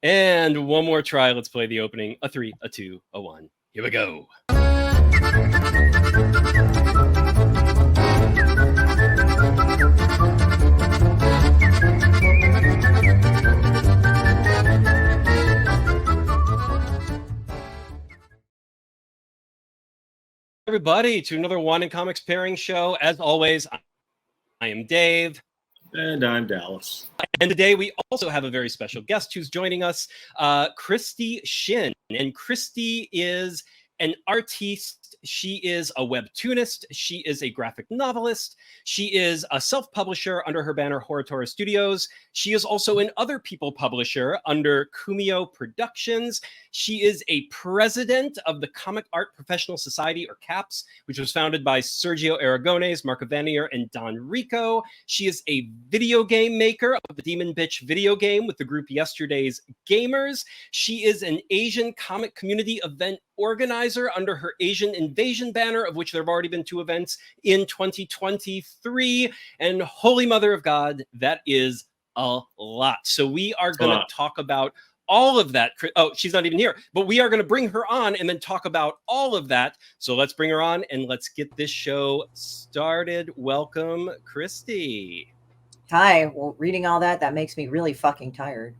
And one more try. Let's play the opening. A 3, a 2, a 1. Here we go. Everybody, to another Wine and Comics pairing show. As always, I am Dave. And I'm Dallas. And today we also have a very special guest who's joining us, Christie Shinn. And Christie is an artiste. She is a webtoonist. She is a graphic novelist. She is a self-publisher under her banner Horror Studios. She is also an Other People publisher under Kumio Productions. She is a president of the Comic Art Professional Society, or CAPS, which was founded by Sergio Aragones, Marco Vanier, and Don Rico. She is a video game maker of the Demon Bitch video game with the group Yesterday's Gamers. She is an Asian comic community event organizer under her Asian Invasion banner, of which there have already been 2 events in 2023. And holy mother of God, that is a lot. So we are going to talk about all of that. Oh, she's not even here, but we are going to bring her on and then talk about all of that. So let's bring her on and let's get this show started. Welcome, Christie. Hi. Well, reading all that makes me really fucking tired.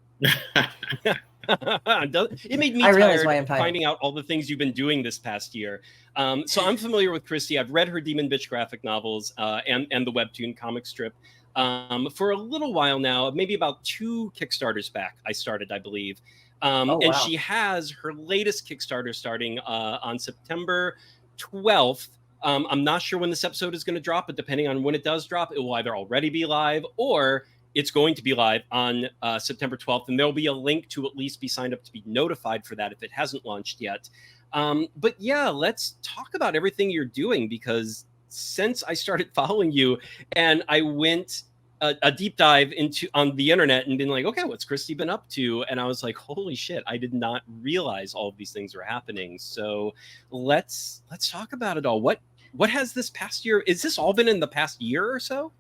It made me tired finding out all the things you've been doing this past year. So I'm familiar with Christie. I've read her Demon Bitch graphic novels and the webtoon comic strip for a little while now, maybe about 2 Kickstarters back. I started, I believe. And she has her latest Kickstarter starting on September 12th. I'm not sure when this episode is going to drop, but depending on when it does drop, it will either already be live or it's going to be live on September 12th, and there'll be a link to at least be signed up to be notified for that if it hasn't launched yet. But yeah, let's talk about everything you're doing, because since I started following you and I went a deep dive on the internet and been like, okay, what's Christie been up to? And I was like, holy shit, I did not realize all of these things were happening. So let's talk about it all. What has this past year? Is this all been in the past year or so?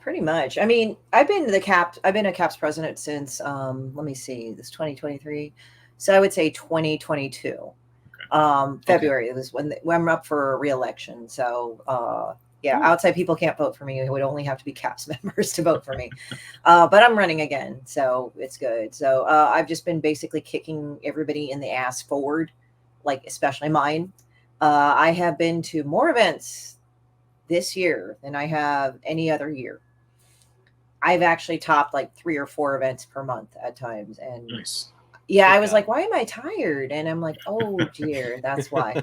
Pretty much. I mean, I've been a CAPS president since, let me see, this 2023. So I would say 2022. Okay. February was when I'm up for re-election. So, yeah, outside people can't vote for me. It would only have to be CAPS members to vote for me. But I'm running again, so it's good. So I've just been basically kicking everybody in the ass forward, like especially mine. I have been to more events this year than I have any other year. I've actually topped like 3 or 4 events per month at times. And nice. Yeah, I was like, why am I tired? And I'm like, oh dear, that's why.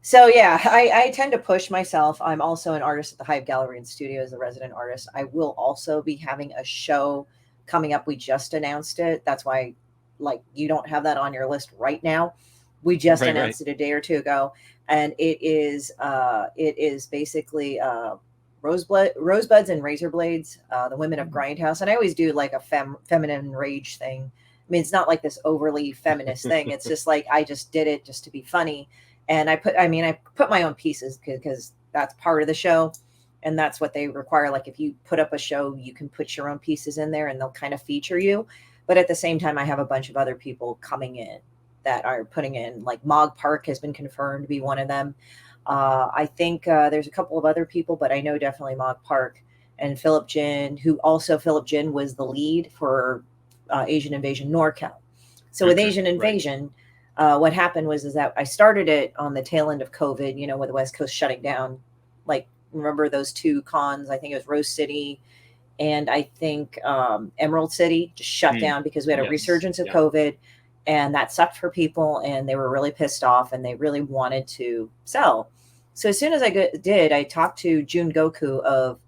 So yeah, I tend to push myself. I'm also an artist at the Hive Gallery and Studio as a resident artist. I will also be having a show coming up. We just announced it. That's why, like, you don't have that on your list right now. We just announced it a day or 2 ago. And it is basically Rosebuds and Razor Blades, the Women of Grindhouse. And I always do like a feminine rage thing. I mean, it's not like this overly feminist thing. It's just like, I just did it just to be funny. And I put my own pieces because that's part of the show. And that's what they require. Like if you put up a show, you can put your own pieces in there and they'll kind of feature you. But at the same time, I have a bunch of other people coming in that are putting in, like Mog Park has been confirmed to be one of them. I think there's a couple of other people, but I know definitely Mog Park and Philip Jin, Philip Jin was the lead for Asian Invasion NorCal. So with Asian Invasion, what happened was that I started it on the tail end of COVID, you know, with the West Coast shutting down. Like, remember those 2 cons? I think it was Rose City and I think Emerald City just shut down because we had a resurgence of COVID. And that sucked for people, and they were really pissed off, and they really wanted to sell. So as soon as I did, I talked to Jun Goku of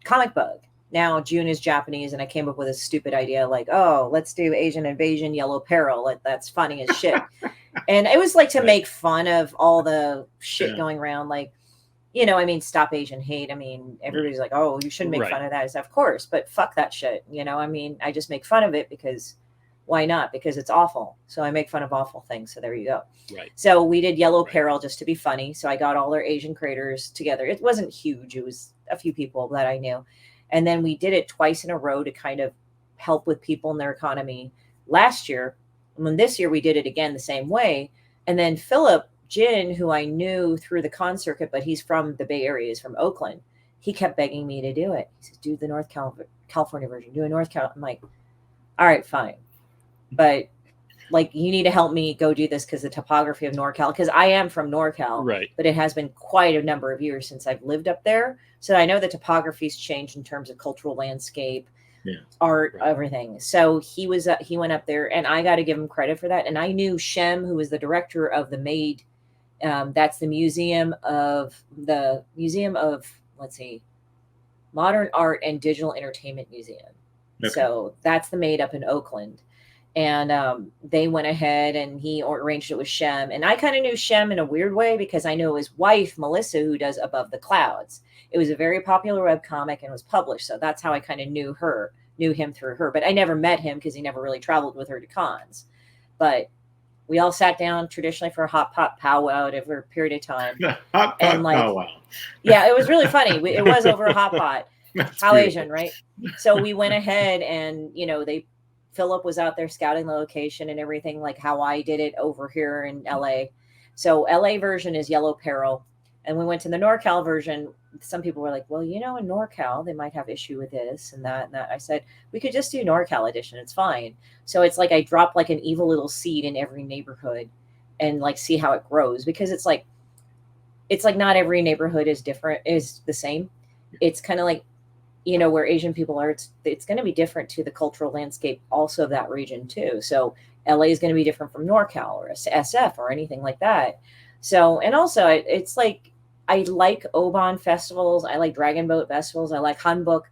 Comic Bug. Now, Jun is Japanese, and I came up with a stupid idea like, oh, let's do Asian Invasion, Yellow Peril. That's funny as shit. And it was like to make fun of all the shit going around. Like, you know, I mean, stop Asian hate. I mean, everybody's like, oh, you shouldn't make fun of that. I said, of course, but fuck that shit. You know, I mean, I just make fun of it because why not? Because it's awful. So I make fun of awful things. So there you go. Right. So we did Yellow Peril just to be funny. So I got all our Asian creators together. It wasn't huge. It was a few people that I knew. And then we did it twice in a row to kind of help with people in their economy last year. And then this year we did it again the same way. And then Philip Jin, who I knew through the con circuit, but he's from the Bay Area, he's from Oakland. He kept begging me to do it. He says, do the California version, do a North Cal. I'm like, all right, fine. But like, you need to help me go do this because the topography of NorCal, because I am from NorCal, right? But it has been quite a number of years since I've lived up there. So I know the topography's changed in terms of cultural landscape, art, everything. So he went up there, and I got to give him credit for that. And I knew Shem, who was the director of the MADE. That's the Museum of let's see, Modern Art and Digital Entertainment Museum. Okay. So that's the MADE up in Oakland. And they went ahead and he arranged it with Shem. And I kind of knew Shem in a weird way because I know his wife, Melissa, who does Above the Clouds. It was a very popular webcomic and was published. So that's how I kind of knew him through her. But I never met him because he never really traveled with her to cons. But we all sat down traditionally for a hot pot powwow over a period of time. Hot pot powwow. Yeah, it was really funny. It was over a hot pot. How Asian, right? So we went ahead and, Philip was out there scouting the location and everything, like how I did it over here in LA. So LA version is Yellow Peril. And we went to the NorCal version. Some people were like, well, in NorCal, they might have issue with this and that and that. I said, we could just do NorCal edition. It's fine. So it's like I dropped like an evil little seed in every neighborhood and like see how it grows, because it's like not every neighborhood is the same. It's kind of like, where Asian people are, it's going to be different to the cultural landscape also of that region too. So LA is going to be different from NorCal or SF or anything like that. So, and also it's like, I like Oban festivals. I like Dragon Boat festivals. I like Hanbok.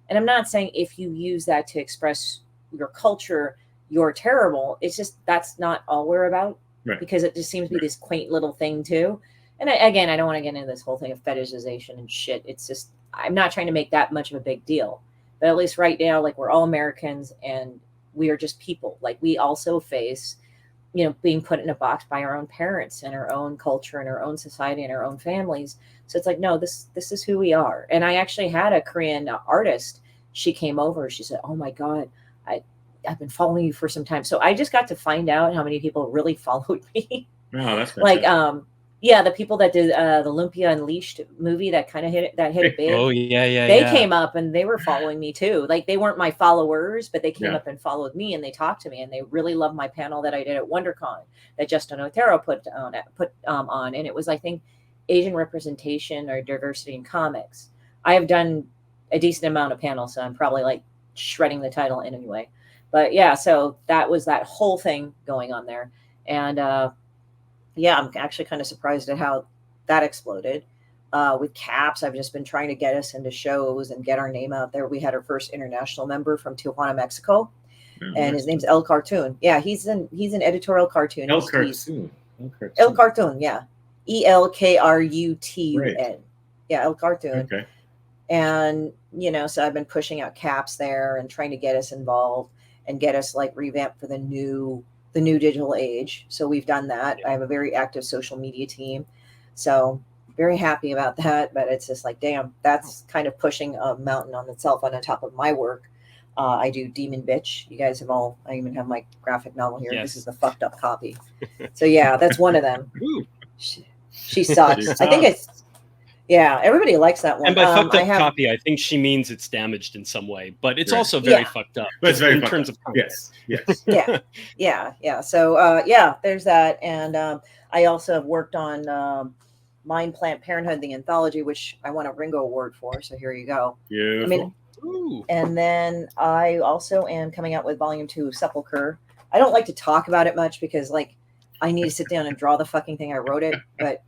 And I'm not saying if you use that to express your culture, you're terrible. It's just, that's not all we're about, right? Because it just seems to be this quaint little thing too. And I don't want to get into this whole thing of fetishization and shit. It's just, I'm not trying to make that much of a big deal, but at least right now, like, we're all Americans and we are just people. Like, we also face, being put in a box by our own parents and our own culture and our own society and our own families. So it's like, no, this is who we are. And I actually had a Korean artist. She came over. She said, oh my God, I've been following you for some time. So I just got to find out how many people really followed me. Oh, that's like, the people that did the Olympia Unleashed movie that kind of hit it big. Oh yeah. They came up and they were following me too. Like, they weren't my followers, but they came up and followed me and they talked to me and they really loved my panel that I did at WonderCon that Justin Otero put on, and it was, I think, Asian representation or diversity in comics. I have done a decent amount of panels, so I'm probably like shredding the title in anyway. But yeah, so that was that whole thing going on there, and I'm actually kind of surprised at how that exploded. With Caps, I've just been trying to get us into shows and get our name out there. We had our first international member from Tijuana, Mexico, and his name's El Cartoon. Yeah, he's an editorial cartoonist. El Cartoon. El Cartoon, yeah. ELKRUTUN. Right. Yeah, El Cartoon. Okay. And, so I've been pushing out Caps there and trying to get us involved and get us like revamped for the new digital age. So we've done that. I have a very active social media team. So very happy about that. But it's just like, damn, that's kind of pushing a mountain on itself on top of my work. I do Demon Bitch. You guys I even have my graphic novel here. Yes. This is the fucked up copy. So yeah, that's one of them. She sucks. I think it's, everybody likes that one. And by fucked up copy, I think she means it's damaged in some way, but it's also very fucked up. But it's very in terms of content. Yes. Yeah. So there's that. And I also have worked on Mind Plant Parenthood, the anthology, which I won a Ringo Award for. So here you go. Beautiful. And then I also am coming out with Volume 2 of Sepulcher. I don't like to talk about it much because, like, I need to sit down and draw the fucking thing. I wrote it, but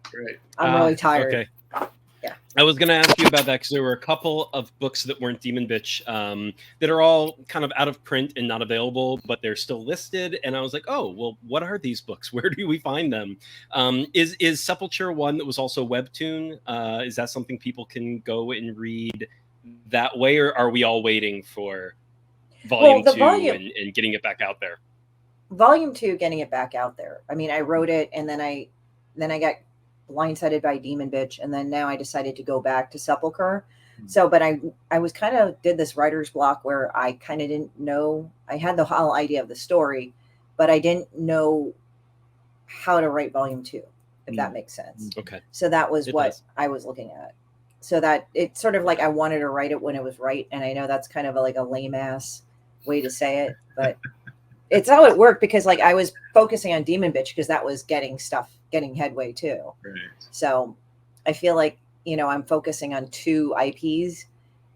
I'm really tired. Okay. Yeah. I was going to ask you about that because there were a couple of books that weren't Demon Bitch that are all kind of out of print and not available, but they're still listed. And I was like, oh, well, what are these books? Where do we find them? Is Sepulcher one that was also webtoon? Is that something people can go and read that way, or are we all waiting for volume 2 and getting it back out there? Volume 2, getting it back out there. I mean, I wrote it and then I got blindsided by Demon Bitch, and then now I decided to go back to Sepulcher. So, but I was kind of did this writer's block where I kind of didn't know, I had the whole idea of the story, but I didn't know how to write volume 2, if that makes sense. Okay. So that was what I was looking at. So that it's sort of like I wanted to write it when it was right. And I know that's kind of like a lame ass way to say it, but it's how it worked, because like I was focusing on Demon Bitch because that was getting headway too. Right. So I feel like, you know, I'm focusing on 2 IPs,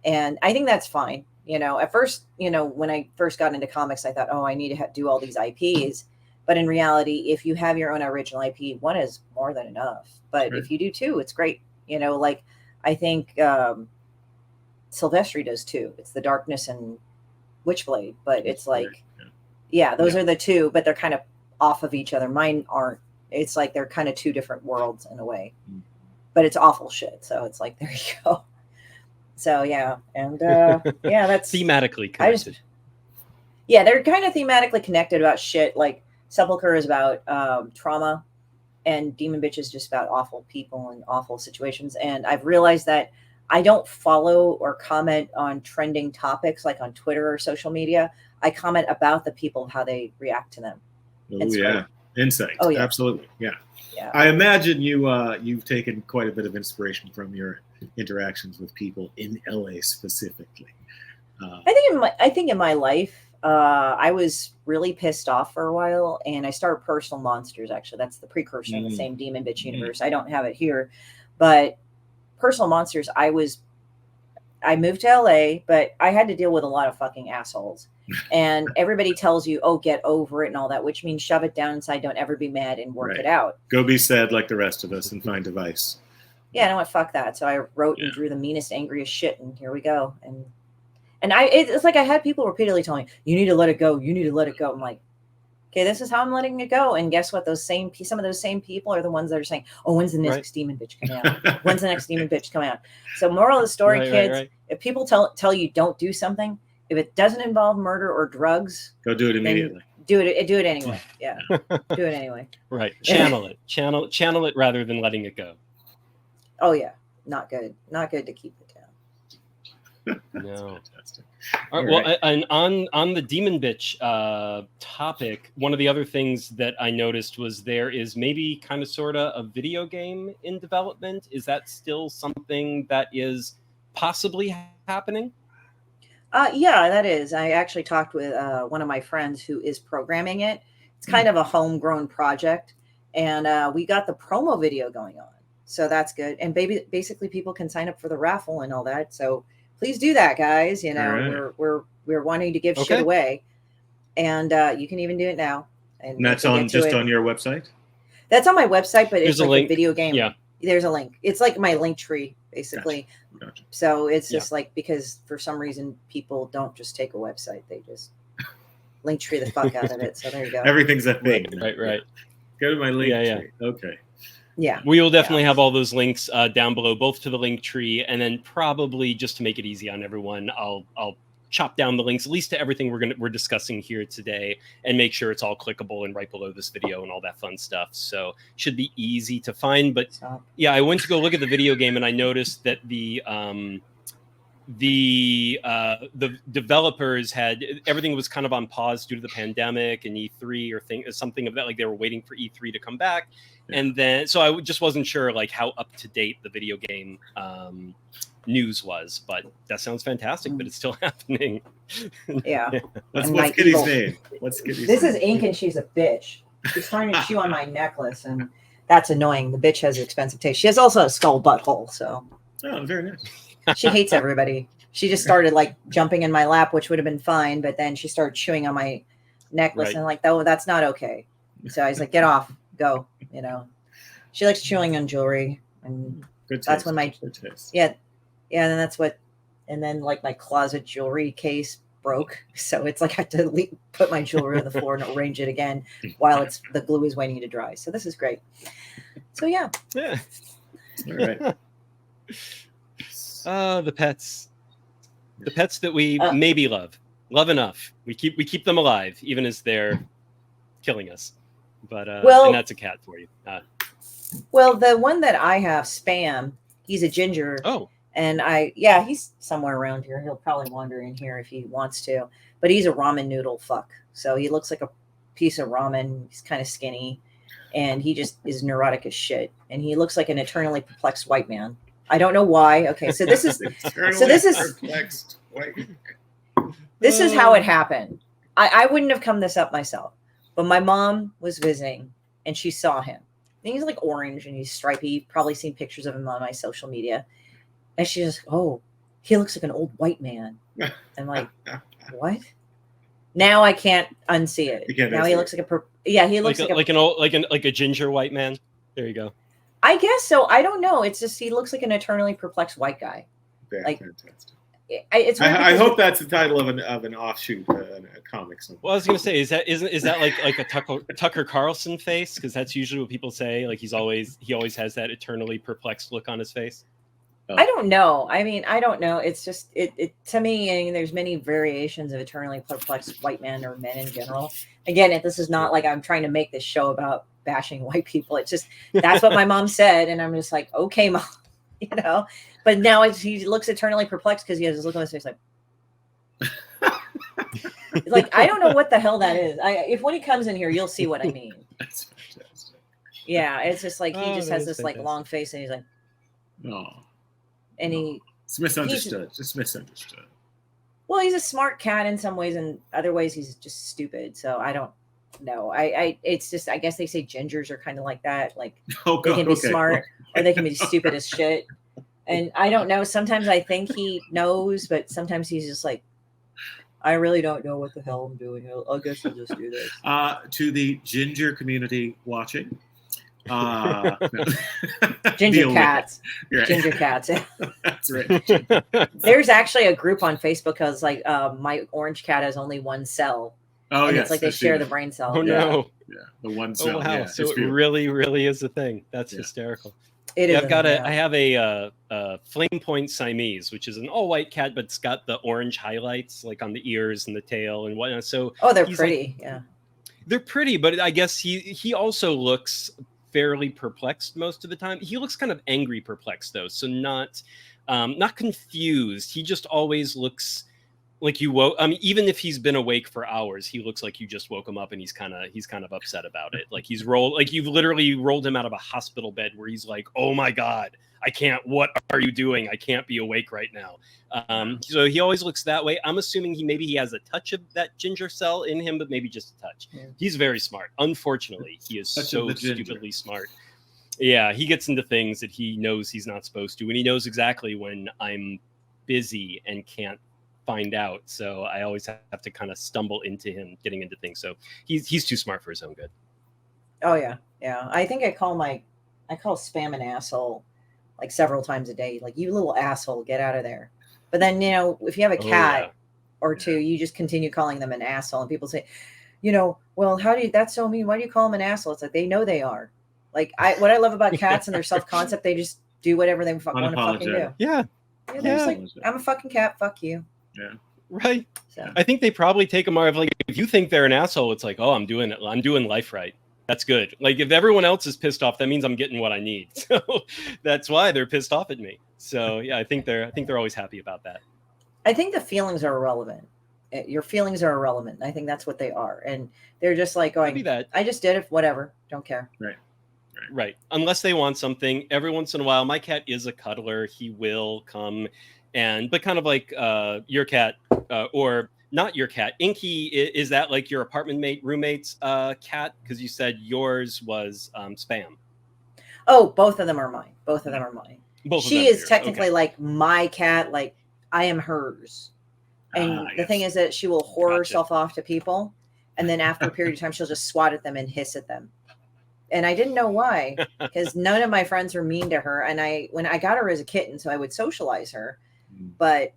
and I think that's fine. You know, at first, you know, when I first got into comics, I thought, oh, I need to do all these IPs. But in reality, if you have your own original IP, 1 is more than enough. But if you do 2, it's great. You know, like I think Silvestri does 2. It's the Darkness and Witchblade, but it's like, yeah, those are the 2, but they're kind of off of each other. Mine aren't. It's like they're kind of 2 different worlds in a way, but it's awful shit. So it's like, there you go. So yeah, and yeah, that's thematically connected. Yeah, they're kind of thematically connected about shit. Like Sepulchre is about trauma, and Demon Bitch is just about awful people and awful situations. And I've realized that I don't follow or comment on trending topics like on Twitter or social media. I comment about the people, how they react to them. Oh, yeah. Insight. Oh, yeah. Absolutely. Yeah. Yeah. I imagine you've taken quite a bit of inspiration from your interactions with people in LA specifically. I think in my life, I was really pissed off for a while, and I started Personal Monsters. Actually, that's the precursor in the same Demon Bitch universe. I don't have it here, but Personal Monsters, I moved to LA, but I had to deal with a lot of fucking assholes. And everybody tells you, oh, get over it and all that, which means shove it down inside, don't ever be mad, and work it out. Go be sad like the rest of us and find a vice. Yeah, I don't want fuck that. So I wrote and drew the meanest, angriest shit, and here we go. And it's like I had people repeatedly telling me, you need to let it go. You need to let it go. I'm like, okay, this is how I'm letting it go. And guess what? Some of those same people are the ones that are saying, oh, when's the next Demon Bitch coming out? When's the next Demon Bitch coming out? So moral of the story, kids, if people tell you don't do something, if it doesn't involve murder or drugs, go do it immediately. Do it anyway. Yeah. Do it anyway. Right. Channel it. Channel it rather than letting it go. Oh yeah. Not good. Not good to keep it down. No. All right, well, and on the Demon Bitch topic, one of the other things that I noticed was there is maybe kind of sort of a video game in development. Is that still something that is possibly happening? Yeah, that is. I actually talked with one of my friends who is programming it. It's kind of a homegrown project, and we got the promo video going on. So that's good. And basically people can sign up for the raffle and all that. So please do that, guys. You know, we're wanting to give shit away, and you can even do it now. And that's on your website. That's on my website, but it's like a video game. Yeah, there's a link. It's like my link tree, basically. Gotcha. So it's just like, because for some reason people don't just take a website; they just link tree the fuck out of it. So there you go. Everything's a thing. Right. Go to my link tree. Okay. Yeah, we will definitely have all those links down below, both to the link tree, and then probably just to make it easy on everyone, I'll chop down the links at least to everything we're discussing here today, and make sure it's all clickable and right below this video and all that fun stuff. So should be easy to find. But yeah, I went to go look at the video game, and I noticed that the developers had everything was kind of on pause due to the pandemic and E3 or something of that, like they were waiting for E3 to come back. And then, so I just wasn't sure like how up to date the video game news was, but that sounds fantastic. But it's still happening. Yeah. What's Kitty's name? This is Ink, and she's a bitch. She's trying to chew on my necklace, and that's annoying. The bitch has expensive taste. She has also a skull butthole. So. Oh, very nice. She hates everybody. She just started like jumping in my lap, which would have been fine, but then she started chewing on my necklace, and like, oh, that's not okay. So I was like, get off, go. You know, she likes chewing on jewelry, and that's when and then like my closet jewelry case broke, so it's like I had to put my jewelry on the floor and arrange it again while the glue is waiting to dry. So this is great. So yeah. All right. The pets that we maybe love enough. We keep them alive even as they're killing us. But and that's a cat for you. Well, the one that I have, Spam, he's a ginger. Oh. And he's somewhere around here. He'll probably wander in here if he wants to. But he's a ramen noodle fuck. So he looks like a piece of ramen. He's kind of skinny. And he just is neurotic as shit. And he looks like an eternally perplexed white man. I don't know why. Okay, so this is perplexed white. This is how it happened. I wouldn't have come this up myself. But my mom was visiting and she saw him. And he's like orange and he's stripy. You've probably seen pictures of him on my social media. And she's just, oh, he looks like an old white man. I'm like, what? Now I can't unsee it. Now he looks like he looks like a ginger white man. There you go. I guess so. I don't know. It's just he looks like an eternally perplexed white guy. Very like fantastic. I hope that's the title of an offshoot, a comic. Well, I was gonna say, is that like a Tucker Carlson face? Because that's usually what people say. Like he always has that eternally perplexed look on his face. Oh. I don't know. I mean, I don't know. It's just it to me. I mean, there's many variations of eternally perplexed white men or men in general. Again, this is not like I'm trying to make this show about bashing white people. It's just that's what my mom said, and I'm just like, okay, mom, But now he looks eternally perplexed because he has this look on his face like I don't know what the hell that is. If when he comes in here, you'll see what I mean. That's fantastic. Yeah, it's just like he just has this fantastic. like long face, and he's like, No. and It's misunderstood. Just misunderstood. Well, he's a smart cat in some ways, and other ways he's just stupid. So I don't know. It's just I guess they say gingers are kind of like that. Like they can be smart or they can be stupid as shit. And I don't know. Sometimes I think he knows, but sometimes he's just like, I really don't know what the hell I'm doing. I guess I'll just do this. To the ginger community watching. Ginger cats. Right. Ginger cats. That's right. There's actually a group on Facebook because like my orange cat has only one cell. Oh, and yes. It's like they share the brain cell. Oh, no. Yeah. The one cell. Oh, wow. Yeah, So it really is a thing. That's hysterical. It is. I have a Flame Point Siamese, which is an all white cat, but it's got the orange highlights like on the ears and the tail and whatnot. So they're pretty. Yeah, they're pretty, but I guess he also looks fairly perplexed most of the time. He looks kind of angry perplexed though, so not confused. He just always looks like you woke. I mean, even if he's been awake for hours, he looks like you just woke him up, and he's kind of upset about it. Like you've literally rolled him out of a hospital bed where he's like, "Oh my God, I can't. What are you doing? I can't be awake right now." So he always looks that way. I'm assuming he has a touch of that ginger cell in him, but maybe just a touch. Yeah. He's very smart. Unfortunately, he is so stupidly smart. Yeah, he gets into things that he knows he's not supposed to, and he knows exactly when I'm busy and can't find out. So I always have to kind of stumble into him getting into things. So he's too smart for his own good. Oh yeah. I think I call Spam an asshole like several times a day. Like, you little asshole, get out of there. But then, if you have a cat or two, you just continue calling them an asshole, and people say, well, that's so mean. Why do you call them an asshole? It's like, they know they are. Like, what I love about cats and their self-concept, they just do whatever they want to fucking do. Yeah. They're just like, I'm a fucking cat. Fuck you. Yeah. Right. So. I think they probably take them like, if you think they're an asshole, it's like, oh, I'm doing life right. That's good. Like, if everyone else is pissed off, that means I'm getting what I need. So that's why they're pissed off at me. So yeah, I think they're always happy about that. I think the feelings are irrelevant. Your feelings are irrelevant. I think that's what they are. And they're just like going, I just did it. Whatever. Don't care. Right. Unless they want something. Every once in a while, my cat is a cuddler. He will come but kind of like your cat or not your cat. Inky, is that like your roommate's cat? Because you said yours was Spam. Oh, both of them are mine. She is technically like my cat. Like, I am hers. And the thing is that she will whore herself off to people. And then after a period of time, she'll just swat at them and hiss at them. And I didn't know why, because none of my friends were mean to her. And when I got her as a kitten, so I would socialize her. But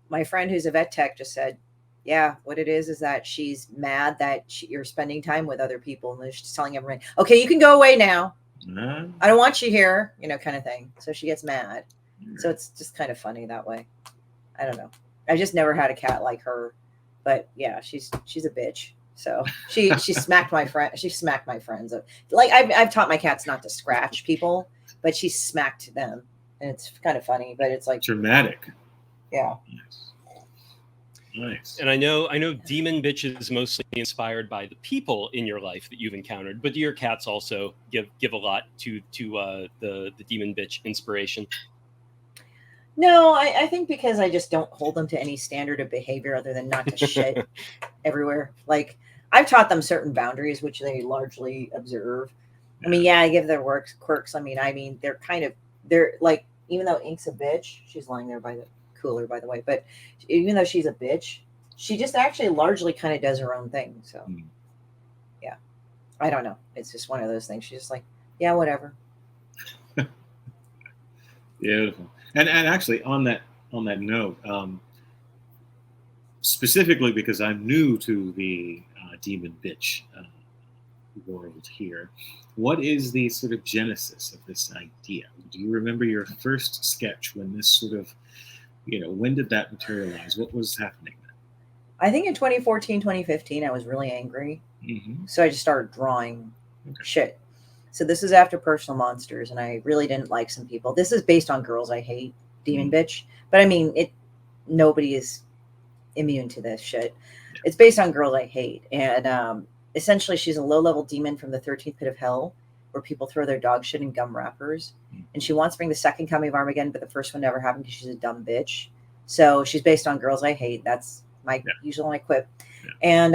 my friend who's a vet tech just said, yeah, what it is that she's mad that you're spending time with other people. And she's telling everyone, okay, you can go away now. I don't want you here, kind of thing. So she gets mad. So it's just kind of funny that way. I don't know. I just never had a cat like her. But yeah, she's a bitch. So she smacked my friend. She smacked my friends. Like, I've taught my cats not to scratch people, but she smacked them. and it's kind of funny, but it's like, Dramatic. yeah. Nice. And I know Demon Bitch is mostly inspired by the people in your life that you've encountered, but do your cats also give a lot to the Demon Bitch inspiration? No, I think because I just don't hold them to any standard of behavior other than not to shit everywhere. Like, I've taught them certain boundaries, which they largely observe. I mean, yeah, I give their quirks. I mean, they're like, even though Ink's a bitch, she's lying there by the cooler, by the way, but even though she's a bitch, she just actually largely kind of does her own thing. So, yeah, I don't know. It's just one of those things. She's just like, yeah, whatever. Beautiful. And actually, on that note, specifically because I'm new to the Demon Bitch world here, what is the sort of genesis of this idea? Do you remember your first sketch when this sort of, when did that materialize? What was happening then? I think in 2014, 2015, I was really angry. So I just started drawing shit. So this is after Personal Monsters, and I really didn't like some people. This is based on Girls I Hate, Demon Bitch. But I mean, nobody is immune to this shit. It's based on Girls I Hate. And essentially, she's a low-level demon from the 13th pit of hell, where people throw their dog shit in gum wrappers. And she wants to bring the second coming of Armageddon, but the first one never happened because she's a dumb bitch. So she's based on Girls I Hate. That's my usual my quip. And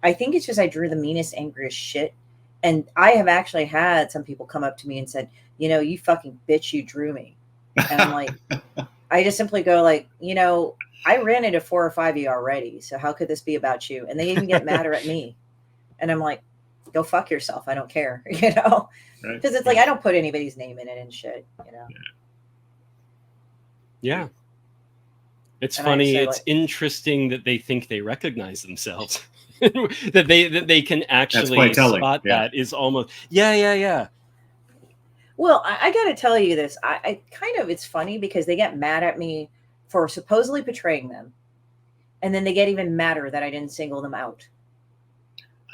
I think it's just I drew the meanest, angriest shit. And I have actually had some people come up to me and said, you fucking bitch, you drew me. And I'm like, I just simply go like, I ran into 4 or 5 of you already. So how could this be about you? And they even get madder at me. And I'm like, go fuck yourself. I don't care, because it's like, I don't put anybody's name in it and shit, Yeah. It's And funny. say, It's like, interesting that they think they recognize themselves. that they can actually spot that is almost yeah. Well, I got to tell you this. I kind of, it's funny because they get mad at me for supposedly betraying them, and then they get even madder that I didn't single them out.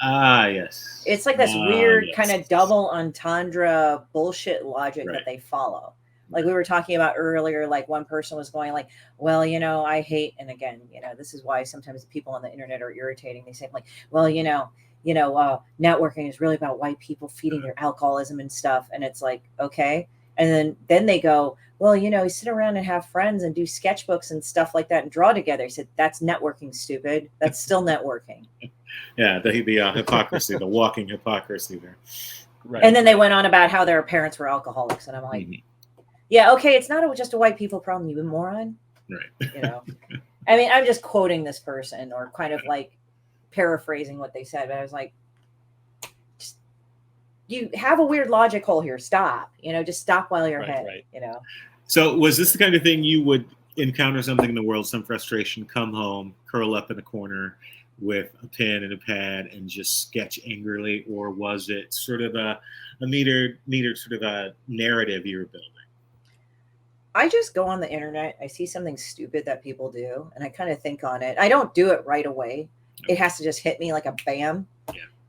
Yes. It's like this weird kind of double entendre bullshit logic that they follow. Like we were talking about earlier, like one person was going like, well, I hate, and again, this is why sometimes people on the internet are irritating. They say like, well, networking is really about white people feeding their alcoholism and stuff. And it's like, okay. And then they go, well, you sit around and have friends and do sketchbooks and stuff like that and draw together. I said, that's networking, stupid. That's still networking. Yeah, the hypocrisy, the walking hypocrisy there. Right. And then they went on about how their parents were alcoholics. And I'm like, yeah, okay, it's not just a white people problem, you moron. Right. I mean, I'm just quoting this person or kind of like paraphrasing what they said, but I was like, just, you have a weird logic hole here. Stop. Just stop while you're ahead. So was this the kind of thing you would encounter something in the world, some frustration, come home, curl up in a corner with a pen and a pad and just sketch angrily, or was it sort of a metered sort of a narrative you were building? I just go on the internet. I see something stupid that people do, and I kind of think on it. I don't do it right away. It has to just hit me like a bam.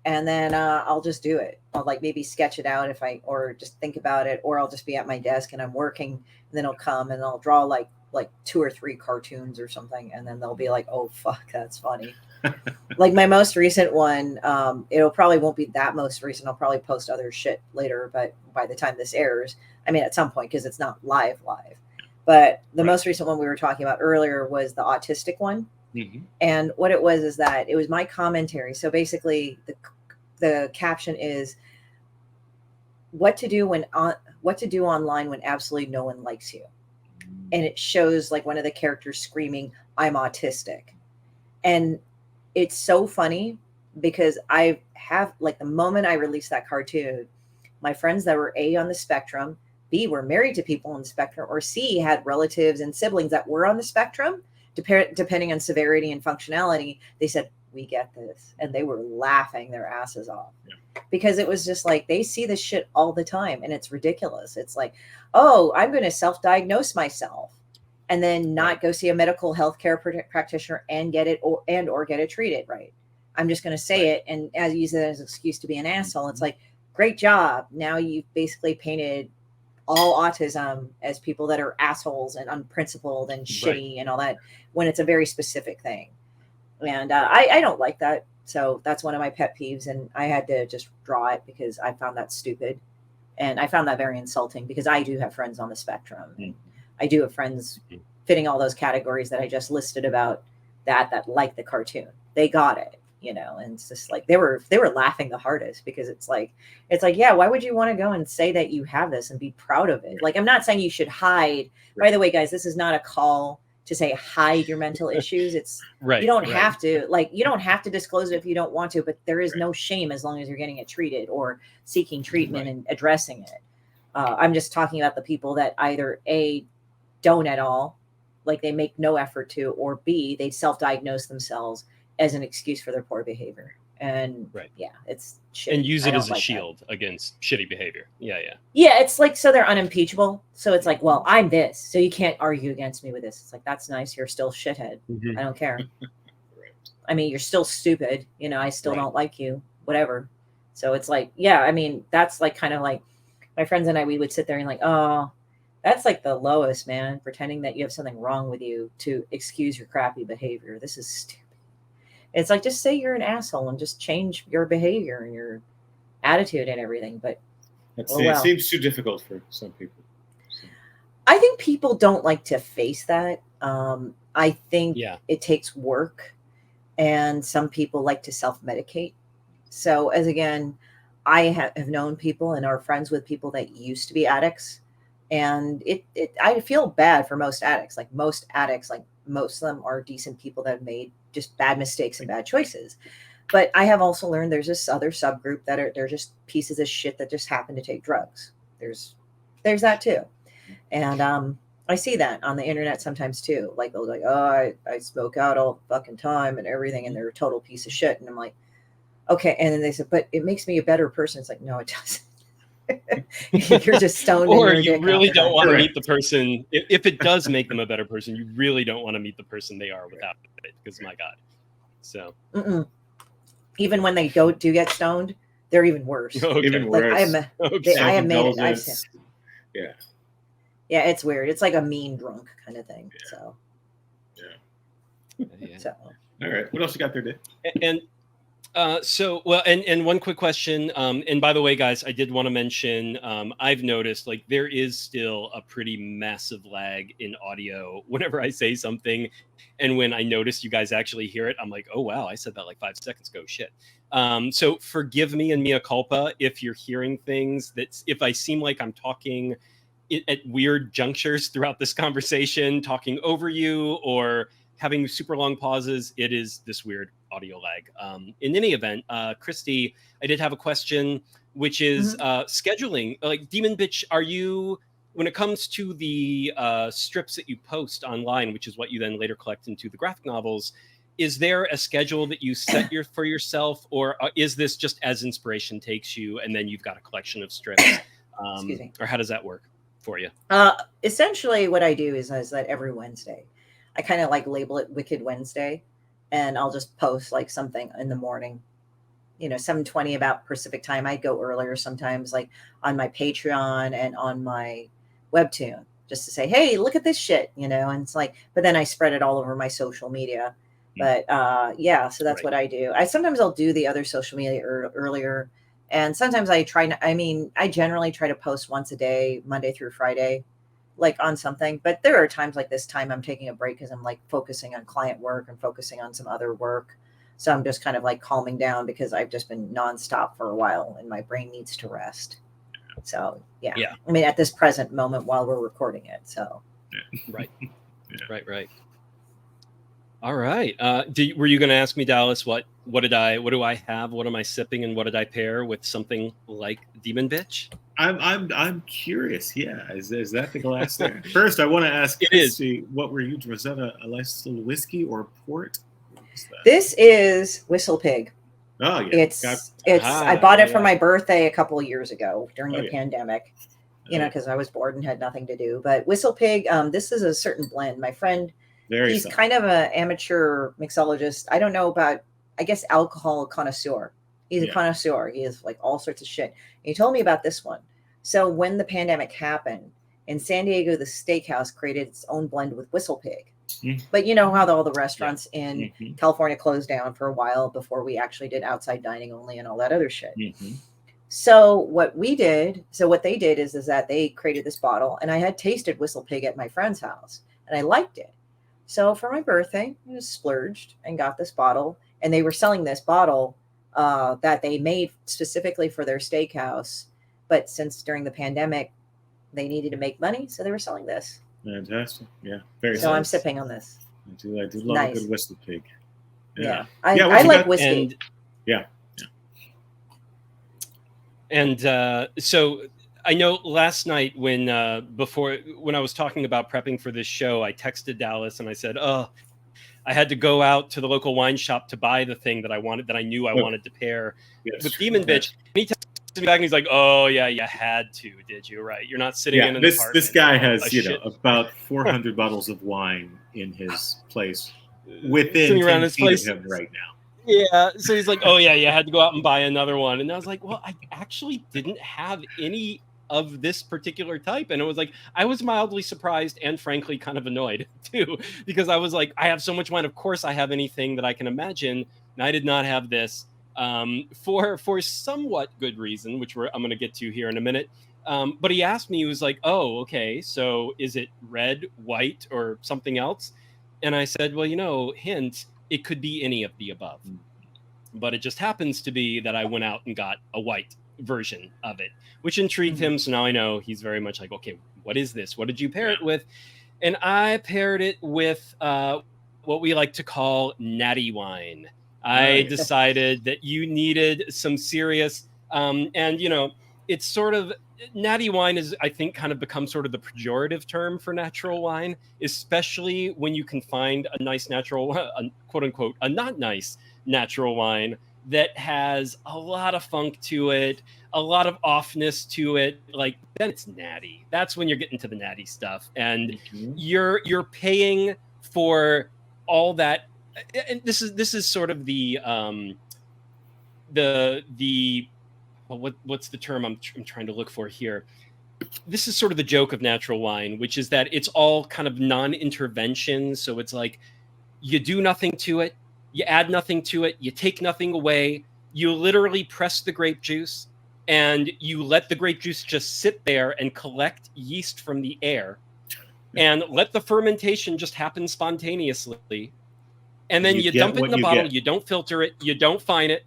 And then I'll just do it. I'll like maybe sketch it out or just think about it, or I'll just be at my desk and I'm working, and then I'll come and I'll draw like 2 or 3 cartoons or something. And then they'll be like, oh, fuck, that's funny. Like my most recent one, it'll probably won't be that most recent. I'll probably post other shit later, but by the time this airs, I mean, at some point, because it's not live. But the most recent one we were talking about earlier was the autistic one. And what it was is that it was my commentary. So basically the caption is what to do online when absolutely no one likes you. And it shows like one of the characters screaming, I'm autistic. And it's so funny because I have like the moment I released that cartoon, my friends that were A, on the spectrum, B, were married to people on the spectrum, or C, had relatives and siblings that were on the spectrum, depending on severity and functionality. They said, we get this. And they were laughing their asses off because it was just like, they see this shit all the time and it's ridiculous. It's like, oh, I'm going to self-diagnose myself and then not go see a medical healthcare practitioner and get it or get it treated right. I'm just going to say it and use it as an excuse to be an asshole. It's like, great job. Now you've basically painted all autism as people that are assholes and unprincipled and shitty and all that, when it's a very specific thing. And I don't like that. So that's one of my pet peeves. And I had to just draw it because I found that stupid. And I found that very insulting because I do have friends on the spectrum. And I do have friends fitting all those categories that I just listed about that like the cartoon. They got it, you know, and it's just like they were laughing the hardest because it's like, yeah, why would you want to go and say that you have this and be proud of it? Like, I'm not saying you should hide. By the way, guys, this is not a call to say hide your mental issues. It's you don't have to, like, you don't have to disclose it if you don't want to, but there is no shame as long as you're getting it treated or seeking treatment and addressing it. I'm just talking about the people that either A, don't at all, like they make no effort to, or B, they self-diagnose themselves as an excuse for their poor behavior. And yeah, it's shit. And use it as a shield against shitty behavior. Yeah. It's like, so they're unimpeachable. So it's like, well, I'm this, so you can't argue against me with this. It's like, that's nice. You're still shithead. I don't care. I mean, you're still stupid. You know, I still don't like you, whatever. So it's like, yeah, I mean, that's like kind of like my friends and I, we would sit there and like, oh, that's like the lowest, man, pretending that you have something wrong with you to excuse your crappy behavior. This is stupid. It's like, just say you're an asshole and just change your behavior and your attitude and everything. But it seems too difficult for some people. So. I think people don't like to face that. I think it takes work, and some people like to self-medicate. So as again, I have known people and are friends with people that used to be addicts. And I feel bad for most addicts. Like most addicts, like most of them are decent people that have made just bad mistakes and bad choices. But I have also learned there's this other subgroup that they're just pieces of shit that just happen to take drugs. There's that too. And I see that on the internet sometimes too. Like they'll be like, oh, I smoke out all the fucking time and everything, and they're a total piece of shit. And I'm like, okay. And then they said, but it makes me a better person. It's like, no, it doesn't. You're just stoned. Or you really don't want to meet the person. If it does make them a better person, you really don't want to meet the person they are without it, because my God. So even when they do get stoned, they're even worse. Okay. Even worse. I have made it. Yeah, it's weird. It's like a mean drunk kind of thing. Yeah. So So all right, what else you got there, Dave? And and one quick question. And by the way, guys, I did want to mention, I've noticed like there is still a pretty massive lag in audio whenever I say something. And when I notice you guys actually hear it, I'm like, oh, wow, I said that like 5 seconds ago. Shit. So forgive me and mea culpa if you're hearing things if I seem like I'm talking at weird junctures throughout this conversation, talking over you or having super long pauses. It is this weird audio lag. In any event, Christie, I did have a question, which is scheduling. Like Demon Bitch, are you, when it comes to the strips that you post online, which is what you then later collect into the graphic novels, is there a schedule that you set for yourself, or is this just as inspiration takes you, and then you've got a collection of strips? Or how does that work for you? Essentially, what I do is that every Wednesday, I kind of like label it Wicked Wednesday, and I'll just post like something in the morning, 7:20 about Pacific time. I go earlier sometimes, like on my Patreon and on my Webtoon, just to say, hey, look at this shit, and it's like, but then I spread it all over my social media. But so that's what I do. I'll do the other social media earlier, and sometimes I generally try to post once a day, Monday through Friday, like on something. But there are times like this time I'm taking a break because I'm like focusing on client work and focusing on some other work. So I'm just kind of like calming down because I've just been nonstop for a while and my brain needs to rest. So yeah. I mean, at this present moment while we're recording it. So right. All right. Were you going to ask me, Dallas, what do I have? What am I sipping, and what did I pair with something like Demon Bitch? I'm curious. Yeah, is that the glass there? First, I want to ask Christie, what were you? Was that a nice little whiskey or port? This is Whistle Pig. Oh yeah, I bought it for my birthday a couple of years ago during the pandemic. Because I was bored and had nothing to do. But Whistle Pig, this is a certain blend. My friend. He's kind of an amateur mixologist. I don't know about, I guess, alcohol connoisseur. He's a connoisseur. He has like all sorts of shit. And he told me about this one. So when the pandemic happened in San Diego, the steakhouse created its own blend with Whistle Pig. But you know how all the restaurants in California closed down for a while before we actually did outside dining only and all that other shit. So what they did is that they created this bottle, and I had tasted Whistle Pig at my friend's house and I liked it. So for my birthday, I just splurged and got this bottle, and they were selling this bottle that they made specifically for their steakhouse. But since during the pandemic, they needed to make money, so they were selling this. Fantastic. Yeah. Very So nice. I'm sipping on this. I do love a good Whistle Pig. Yeah. I like whiskey. And so I know last night when I was talking about prepping for this show, I texted Dallas and I said, "Oh, I had to go out to the local wine shop to buy the thing that I wanted, that I knew I wanted to pair with Demon Bitch." And he texted me back and he's like, "Oh yeah, you had to, did you? Right? You're not sitting in an apartment." This guy has about 400 bottles of wine in his place within 10 feet of him right now. Yeah, so he's like, "Oh yeah, you had to go out and buy another one," and I was like, "Well, I actually didn't have any of this particular type," and it was like I was mildly surprised and frankly kind of annoyed too, because I was like, I have so much wine. Of course, I have anything that I can imagine, and I did not have this for somewhat good reason, which I'm going to get to here in a minute. But he asked me, he was like, "Oh, okay, so is it red, white, or something else?" And I said, "Well, hint." It could be any of the above, but it just happens to be that I went out and got a white version of it, which intrigued him. So now I know he's very much like, "Okay, what is this? What did you pair it with?" And I paired it with what we like to call natty wine. I decided that you needed some serious, and it's sort of, natty wine is, I think, kind of become sort of the pejorative term for natural wine, especially when you can find a nice natural, quote unquote, a not nice natural wine that has a lot of funk to it, a lot of offness to it. Like, then it's natty. That's when you're getting to the natty stuff, and you're paying for all that. And this is sort of the what's the term I'm trying to look for here? This is sort of the joke of natural wine, which is that it's all kind of non-intervention. So it's like you do nothing to it, you add nothing to it, you take nothing away. You literally press the grape juice and you let the grape juice just sit there and collect yeast from the air and let the fermentation just happen spontaneously. And then you dump it in the bottle. You don't filter it. You don't fine it.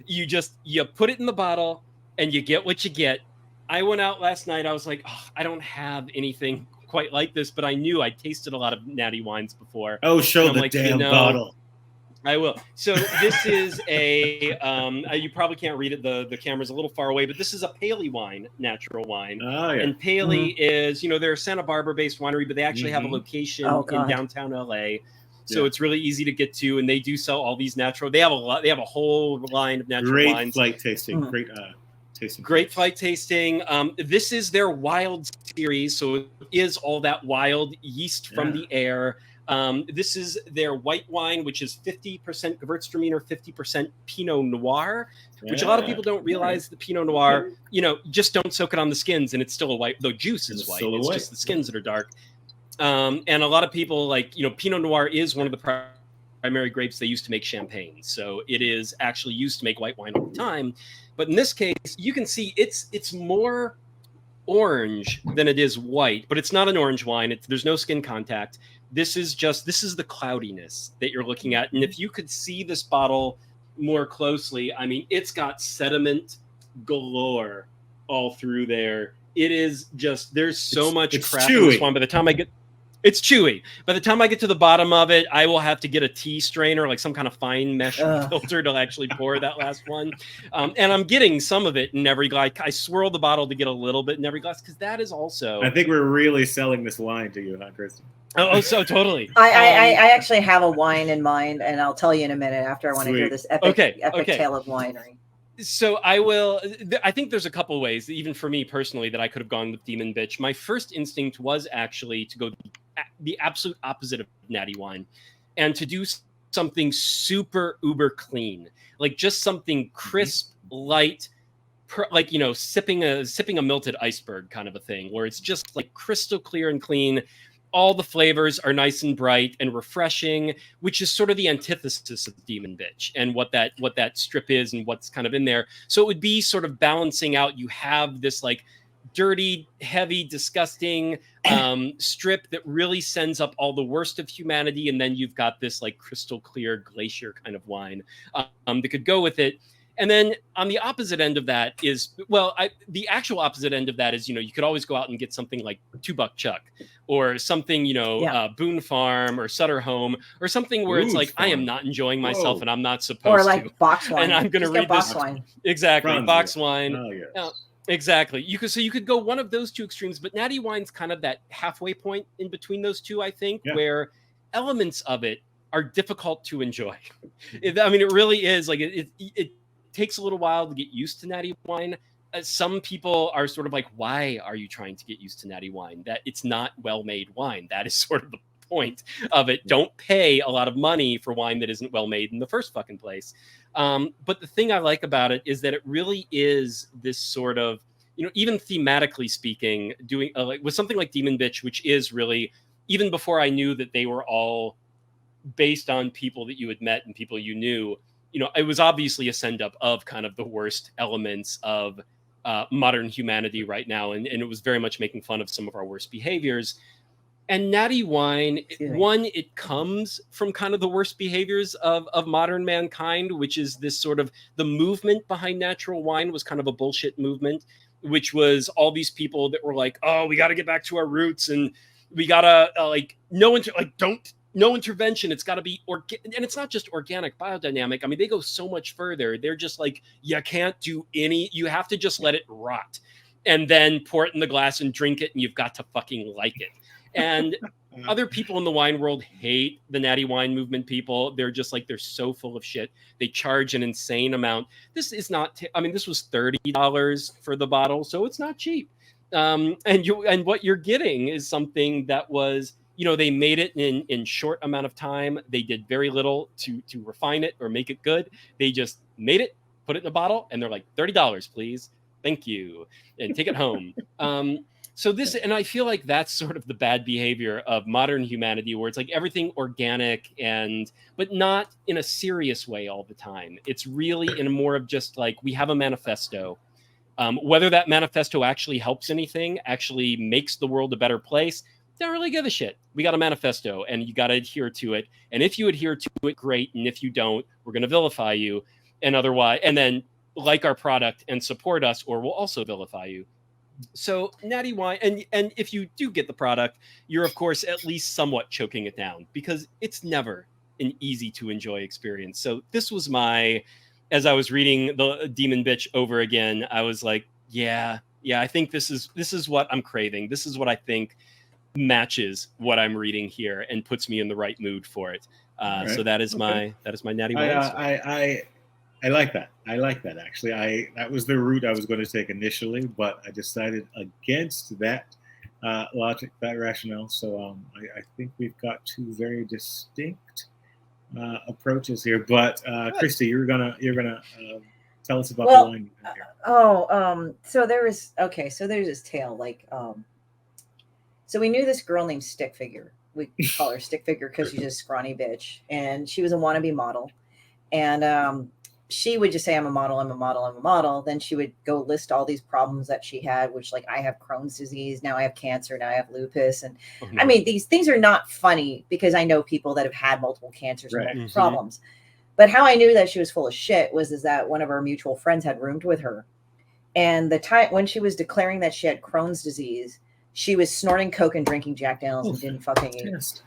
You put it in the bottle and you get what you get. I went out last night. I was like, "Oh, I don't have anything quite like this," but I knew I tasted a lot of natty wines before. Oh, show the damn bottle. I will. So this is a, you probably can't read it. The camera's a little far away, but this is a Paley wine, natural wine. Oh, yeah. And Paley is, they're a Santa Barbara-based winery, but they actually have a location in downtown LA. So it's really easy to get to, and they do sell all these natural. They have a whole line of natural wines. Great flight tasting. Great flight tasting. This is their wild series, so it is all that wild yeast from the air. This is their white wine, which is 50% Gewürztraminer, 50% Pinot Noir, which a lot of people don't realize. The Pinot Noir, just don't soak it on the skins, and it's still a white. The juice is white. It's just the skins that are dark. And a lot of people Pinot Noir is one of the primary grapes they use to make champagne. So it is actually used to make white wine all the time. But in this case, you can see it's more orange than it is white, but it's not an orange wine. There's no skin contact. This is the cloudiness that you're looking at. And if you could see this bottle more closely, I mean, it's got sediment galore all through there. It is just, there's so much crap in this one. By the time it's chewy. By the time I get to the bottom of it, I will have to get a tea strainer, like some kind of fine mesh filter to actually pour that last one. And I'm getting some of it in every glass. I swirl the bottle to get a little bit in every glass, because that is also... I think we're really selling this wine to you, huh, Kristen? Oh, so totally. I actually have a wine in mind, and I'll tell you in a minute after I want to hear this epic tale of winery. So I think there's a couple ways, even for me personally, that I could have gone with Demon Bitch. My first instinct was actually to go the absolute opposite of natty wine and to do something super uber clean, like just something crisp, light, like, you know, sipping a melted iceberg kind of a thing, where it's just like crystal clear and clean. All the flavors are nice and bright and refreshing, which is sort of the antithesis of Demon Bitch and what that strip is and what's kind of in there. So it would be sort of balancing out. You have this like dirty, heavy, disgusting strip that really sends up all the worst of humanity, and then you've got this like crystal clear glacier kind of wine that could go with it. And then on the opposite end of that is, well, the actual opposite end of that is, you know, you could always go out and get something like $2 Chuck or something, you know, Boone Farm or Sutter Home or something where it's like, I am not enjoying myself and I'm not supposed to. Or like box wine. And I'm going to read box wine. Exactly. Box wine. Oh, yes. Exactly. You could go one of those two extremes, but Natty Wine's kind of that halfway point in between those two, I think, where elements of it are difficult to enjoy. I mean, it really is like it takes a little while to get used to Natty Wine. Some people are sort of like, why are you trying to get used to Natty Wine? That it's not well-made wine. That is sort of the point of it. Don't pay a lot of money for wine that isn't well-made in the first fucking place. But the thing I like about it is that it really is this sort of, you know, even thematically speaking, doing like with something like Demon Bitch, which is really, even before I knew that they were all based on people that you had met and people you knew, you know, it was obviously a send up of kind of the worst elements of modern humanity right now. And it was very much making fun of some of our worst behaviors. And Natty Wine, one, it comes from kind of the worst behaviors of modern mankind, which is this sort of, the movement behind natural wine was kind of a bullshit movement, which was all these people that were like, oh, we got to get back to our roots. And we got to no intervention. It's got to be and it's not just organic, biodynamic. I mean, they go so much further. They're just like, you can't do you have to just let it rot and then pour it in the glass and drink it. And you've got to fucking like it. And other people in the wine world hate the Natty Wine movement people. They're just like, they're so full of shit. They charge an insane amount. This is not, I mean, this was $30 for the bottle. So it's not cheap. And what you're getting is something that was, you know, they made it in short amount of time. They did very little to refine it or make it good. They just made it, put it in a bottle, and they're like, $30, please. Thank you. And take it home. So this, and I feel like that's sort of the bad behavior of modern humanity, where it's like everything organic but not in a serious way all the time. It's really in a more of just like, we have a manifesto. Whether that manifesto actually helps anything, actually makes the world a better place, don't really give a shit. We got a manifesto and you got to adhere to it. And if you adhere to it, great. And if you don't, we're going to vilify you. And otherwise, and then like our product and support us, or we'll also vilify you. So Natty Wine, and if you do get the product, you're of course at least somewhat choking it down, because it's never an easy to enjoy experience. So this was as I was reading the Demon Bitch over again, I was like, yeah, I think this is what I'm craving. This is what I think matches what I'm reading here and puts me in the right mood for it. Right. So that is my Natty Wine. I like that. I like that, actually. That was the route I was going to take initially, but I decided against that logic, that rationale. So I think we've got two very distinct approaches here. But Christy, you're gonna tell us about the wine you have here. So there's this tale. Like, so we knew this girl named Stick Figure. We call her Stick Figure because she's a scrawny bitch, and she was a wannabe model, and she would just say, I'm a model, I'm a model, I'm a model. Then she would go list all these problems that she had, which, like, I have Crohn's disease, now I have cancer, now I have lupus. And I mean, these things are not funny because I know people that have had multiple cancers and multiple problems. But how I knew that she was full of shit was that one of our mutual friends had roomed with her. And the time when she was declaring that she had Crohn's disease, she was snorting Coke and drinking Jack Daniels and didn't fucking eat.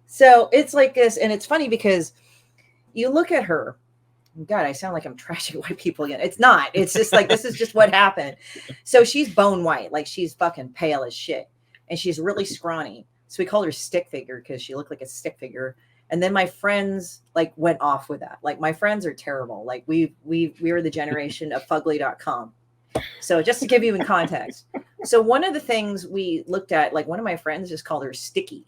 So it's like this. And it's funny because you look at her. God, I sound like I'm trashing white people again. It's not. It's just like, this is just what happened. So she's bone white. Like, she's fucking pale as shit. And she's really scrawny. So we called her Stick Figure because she looked like a stick figure. And then my friends like went off with that. Like, my friends are terrible. Like, we were the generation of fugly.com. So just to give you in context. So one of the things we looked at, like, one of my friends just called her Sticky.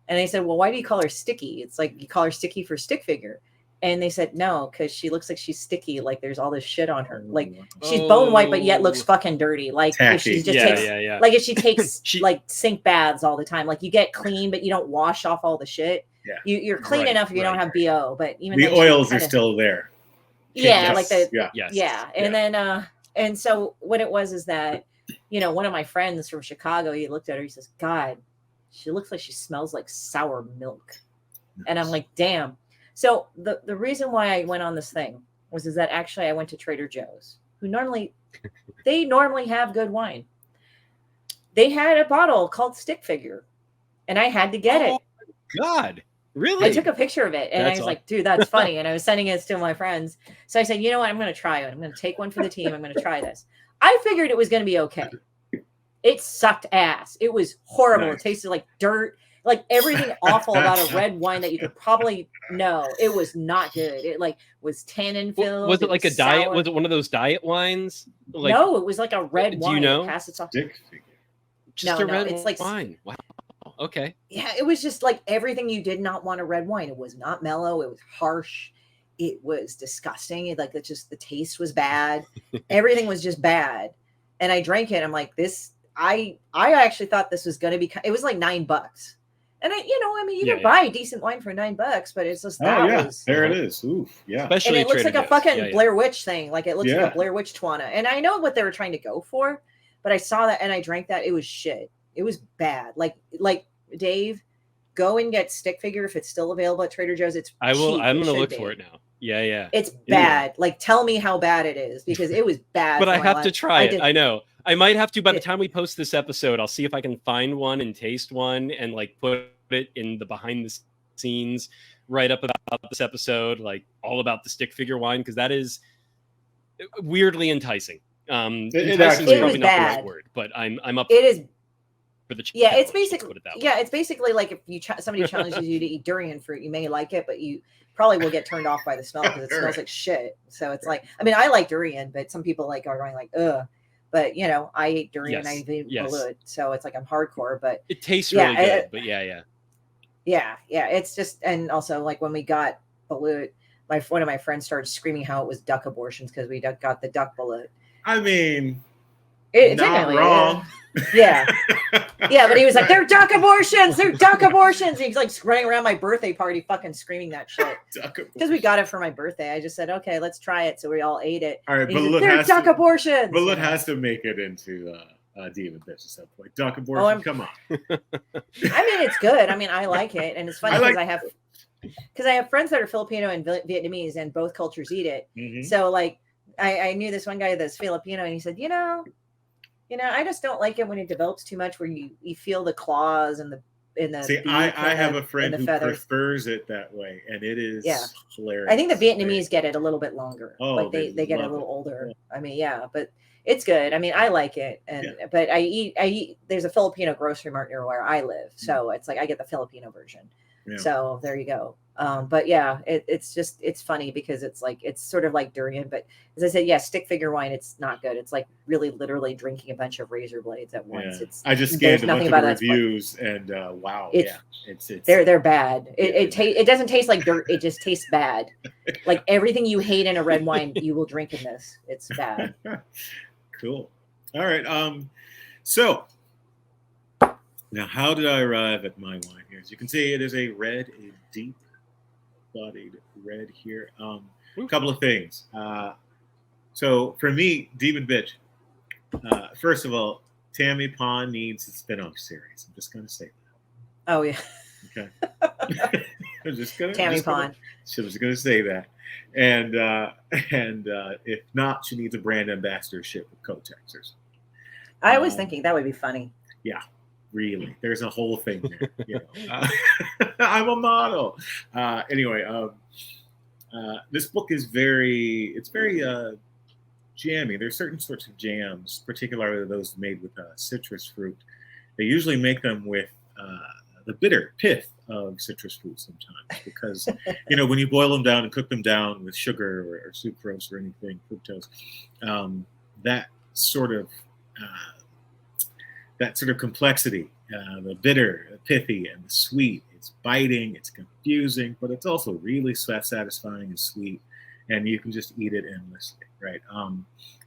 And they said, well, why do you call her Sticky? It's like, you call her Sticky for Stick Figure. And they said no, because she looks like she's sticky. Like there's all this shit on her. Like Oh. she's bone white, but yet looks fucking dirty. Like if Tacky. she just Yeah, takes, yeah. like if she takes She- like sink baths all the time. Like you get clean, but you don't wash off all the shit. Yeah. You're clean Right, enough if you don't right. have BO. But even The then she oils are kinda- still there. yeah, Yes. like the Yeah. Yes. yeah. And then and so what it was is that, you know, one of my friends from Chicago, he looked at her, he says, God, she looks like she smells like sour milk. And I'm like, damn. So the reason why I went on this thing was is that actually I went to Trader Joe's, who normally have good wine. They had a bottle called Stick Figure, and I had to get it. God, really? I took a picture of it, and I was like, dude, that's funny. And I was sending it to my friends. So I said, you know what? I'm going to try it. I'm going to take one for the team. I'm going to try this. I figured it was going to be okay. It sucked ass. It was horrible. Nice. It tasted like dirt. Like everything awful about a red wine that you could probably know. It was not good. It like was tannin filled. Was it like a diet? sour. Was it one of those diet wines? Like, No, it was like a red do wine. you know? It passed its off. Stick figure. just no, a red it's like- wine. Wow. Okay. Yeah, it was just like everything you did not want a red wine. It was not mellow. It was harsh. It was disgusting. It like it just the taste was bad. Everything was just bad. And I drank it. I'm like, this. I actually thought this was going to be. It was like $9. And I mean, you Yeah, can buy decent wine for $9, but it's just that Oh yeah, was. there it is. Oof, yeah. And Especially it looks Trader like a Joe's. fucking Yeah, yeah. Blair Witch thing. Like it looks like Yeah. a Blair Witch Twana. And I know what they were trying to go for, but I saw that and I drank that. It was shit. It was bad. Like Dave, go and get Stick Figure if it's still available at Trader Joe's. It's I will. cheap. I'm It gonna should look be. for it now. Yeah, yeah. It's Yeah. bad. Like tell me how bad it is because it was bad. But for I my have to life. try it. did- I know. I might have to by the It- time we post this episode. I'll see if I can find one and taste one and like put it in the behind the scenes right up about this episode, like all about the Stick Figure wine because that is weirdly enticing. Enticing actually is probably was not the bad. right word, but I'm up It is. for the Yeah, challenge, it's let's basically put it that way. yeah, it's basically like if you somebody challenges you to eat durian fruit, you may like it, but you probably will get turned off by the smell because it smells like shit. So it's like, I mean, I like durian, but some people like are going like, ugh. But you know, I ate durian, I Yes, ate yes. balut, so it's like I'm hardcore. But It tastes Yeah, really good, but yeah. yeah, it's just and also like when we got balut, one of my friends started screaming how it was duck abortions because we got the duck balut. I mean, It, not technically, wrong. Yeah. Yeah, but he was like, they're duck abortions. They're duck abortions. And he's like running around my birthday party fucking screaming that shit. Because we got it for my birthday. I just said, okay, let's try it. So we all ate it. All right, And he said, Balut they're has duck to, abortions. Balut has to make it into Demon Bitch at some point. Duck abortion, I'm- come on. I mean, it's good. I mean, I like it. And it's funny I because like- I have friends that are Filipino and Vietnamese and both cultures eat it. Mhm. So like I knew this one guy that's Filipino and he said, you know, I just don't like it when it develops too much where you feel the claws and the See, beak I and have the- a friend and the who feathers. prefers it that way, and it is Yeah. hilarious. I think the Vietnamese get it a little bit longer. Oh, like they they get a love little it. older. I mean, yeah, but it's good. I mean, I like it, and but I eat. There's a Filipino grocery mart near where I live, so it's like I get the Filipino version. Yeah. So there you go. But yeah, it's funny because it's like it's sort of like durian, but as I said, yeah, stick figure wine, it's not good. It's like really literally drinking a bunch of razor blades at once. Yeah. It's I just there's scanned a bunch nothing of about the that, but reviews, and wow, It's- yeah, it's they're bad. Yeah. It doesn't taste like dirt. It just tastes bad. Like everything you hate in a red wine, you will drink in this. It's bad. Cool. All right. So now, how did I arrive at my wine here? As you can see, it is a red, a deep-bodied red here. A couple of things. So for me, Demon Bitch. First of all, Tammy Pond needs a spin-off series. I'm just going to say that. Oh yeah, Okay. I'm just going to Tammy Pond. She was going to say that, and if not, she needs a brand ambassadorship with Kotex or something. I was thinking that would be funny. Really, there's a whole thing there. You know. I'm a model. Anyway, this book is very jammy. There's certain sorts of jams, particularly those made with citrus fruit. They usually make them with the bitter pith of citrus fruit sometimes, because when you boil them down and cook them down with sugar or sucrose or anything, fructose, that sort of complexity, the bitter, the pithy, and the sweet It's biting, it's confusing, but it's also really satisfying and sweet, and you can just eat it endlessly, right?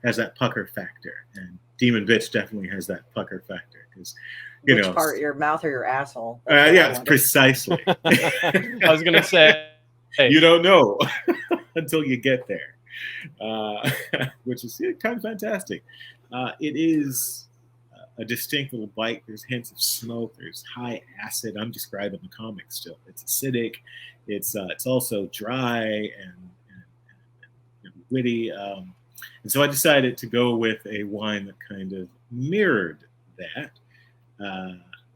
Has that pucker factor, and Demon Bitch definitely has that pucker factor because, you Which know, part, your mouth or your asshole? yeah, precisely. I was gonna say, You don't know until you get there, which is kind of fantastic. It is a distinct little bite. There's hints of smoke. There's high acid. I'm describing the comic still. It's acidic. It's also dry and witty. And so I decided to go with a wine that kind of mirrored that.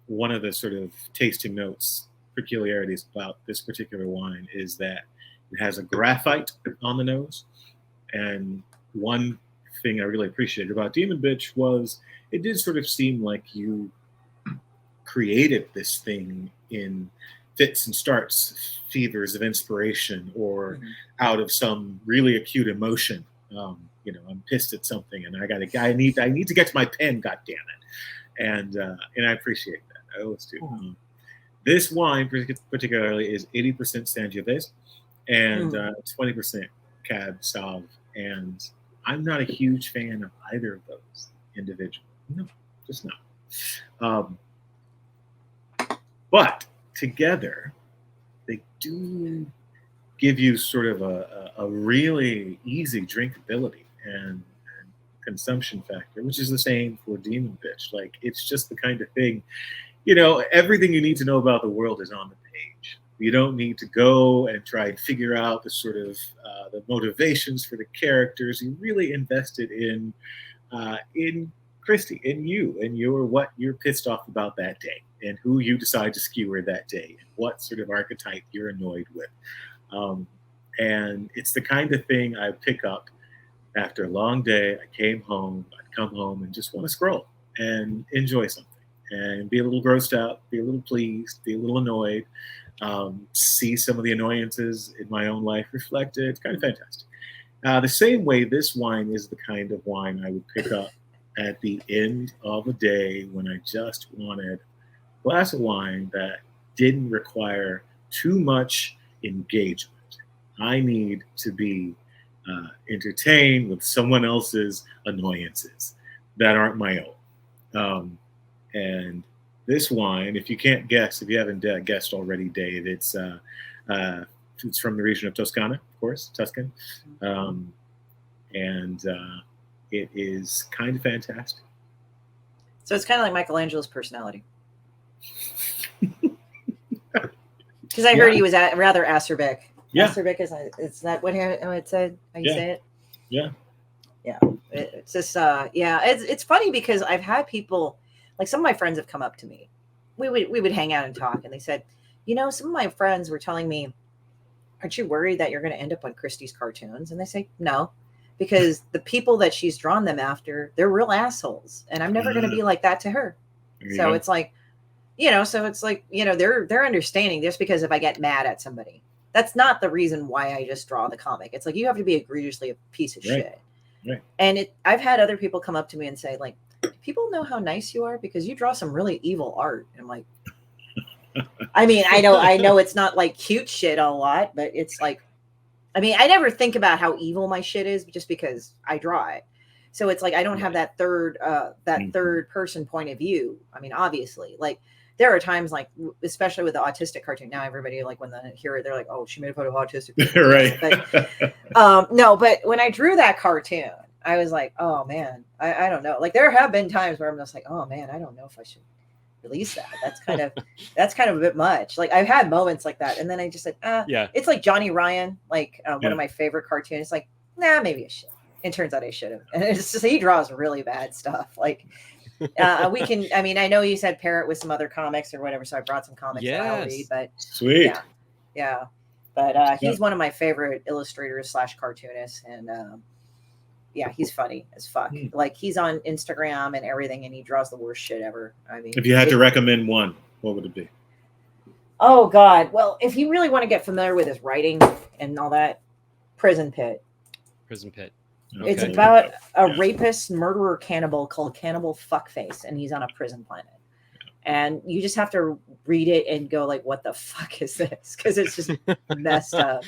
One of the sort of tasting notes peculiarities about this particular wine is that it has a graphite on the nose. And one thing I really appreciated about Demon Bitch was it did sort of seem like you created this thing in fits and starts, fevers of inspiration, or out of some really acute emotion. You know, I'm pissed at something, and I need to get to my pen. God damn it! And I appreciate that. I always do. This wine particularly is 80% Sangiovese and 20% Cab Sauv, and I'm not a huge fan of either of those individually. No, just not. But together, they do give you sort of a really easy drinkability and consumption factor, which is the same for Demon Bitch. Like, it's just the kind of thing, you know, everything you need to know about the world is on the page. You don't need to go and try and figure out the sort of the motivations for the characters. You really invested in Christie, in you, and what you're pissed off about that day, and who you decide to skewer that day, and what sort of archetype you're annoyed with. And it's the kind of thing I pick up after a long day. I'd come home and just want to scroll and enjoy something and be a little grossed out, be a little pleased, be a little annoyed, see some of the annoyances in my own life reflected. It's kind of fantastic. The same way, this wine is the kind of wine I would pick up at the end of a day when I just wanted a glass of wine that didn't require too much engagement. I need to be entertained with someone else's annoyances that aren't my own. And this wine, if you can't guess, if you haven't guessed already, Dave, it's from the region of Toscana, of course, Tuscan. And it is kind of fantastic. So it's kind of like Michelangelo's personality. Because I heard he was rather acerbic. Yeah. Acerbic is that what it said? How you say it? Yeah. Yeah. It's just it's funny because I've had people, like some of my friends have come up to me. We would hang out and talk, and they said, you know, some of my friends were telling me, aren't you worried that you're going to end up on Christie's cartoons? And they say, no, because the people that she's drawn them after, they're real assholes, and I'm never going to be like that to her. So it's like, you know, they're understanding just because if I get mad at somebody, that's not the reason why I just draw the comic. It's like, you have to be egregiously a piece of shit. Right. And I've had other people come up to me and say, like, do people know how nice you are? Because you draw some really evil art. And I'm like, I mean, I know it's not like cute shit a lot, but it's like, I mean, I never think about how evil my shit is just because I draw it. So it's like, I don't have that third person point of view. I mean, obviously, like, there are times, like, especially with the autistic cartoon, now everybody, like, when they hear it, they're like, oh, she made a photo of autistic. Right. But no, but when I drew that cartoon, I was like, oh man, I don't know. Like, there have been times where I'm just like, oh man, I don't know if I should release that. That's kind of a bit much. Like, I've had moments like that. And then I just said, yeah, it's like Johnny Ryan, like one of my favorite cartoons. It's like, nah, maybe I should. It turns out I should have. And it's just, he draws really bad stuff. Like, I mean, I know you said pair it with some other comics or whatever, so I brought some comics that I'll read, but sweet. Yeah. But he's one of my favorite illustrators / cartoonists, and yeah, he's funny as fuck. Like, he's on Instagram and everything, and he draws the worst shit ever. I mean, if you had to recommend one, what would it be? Oh God. Well, if you really want to get familiar with his writing and all that, Prison Pit. Okay. It's about a rapist, murderer, cannibal called Cannibal Fuckface, and he's on a prison planet. and you just have to read it and go like, what the fuck is this? Because it's just messed up.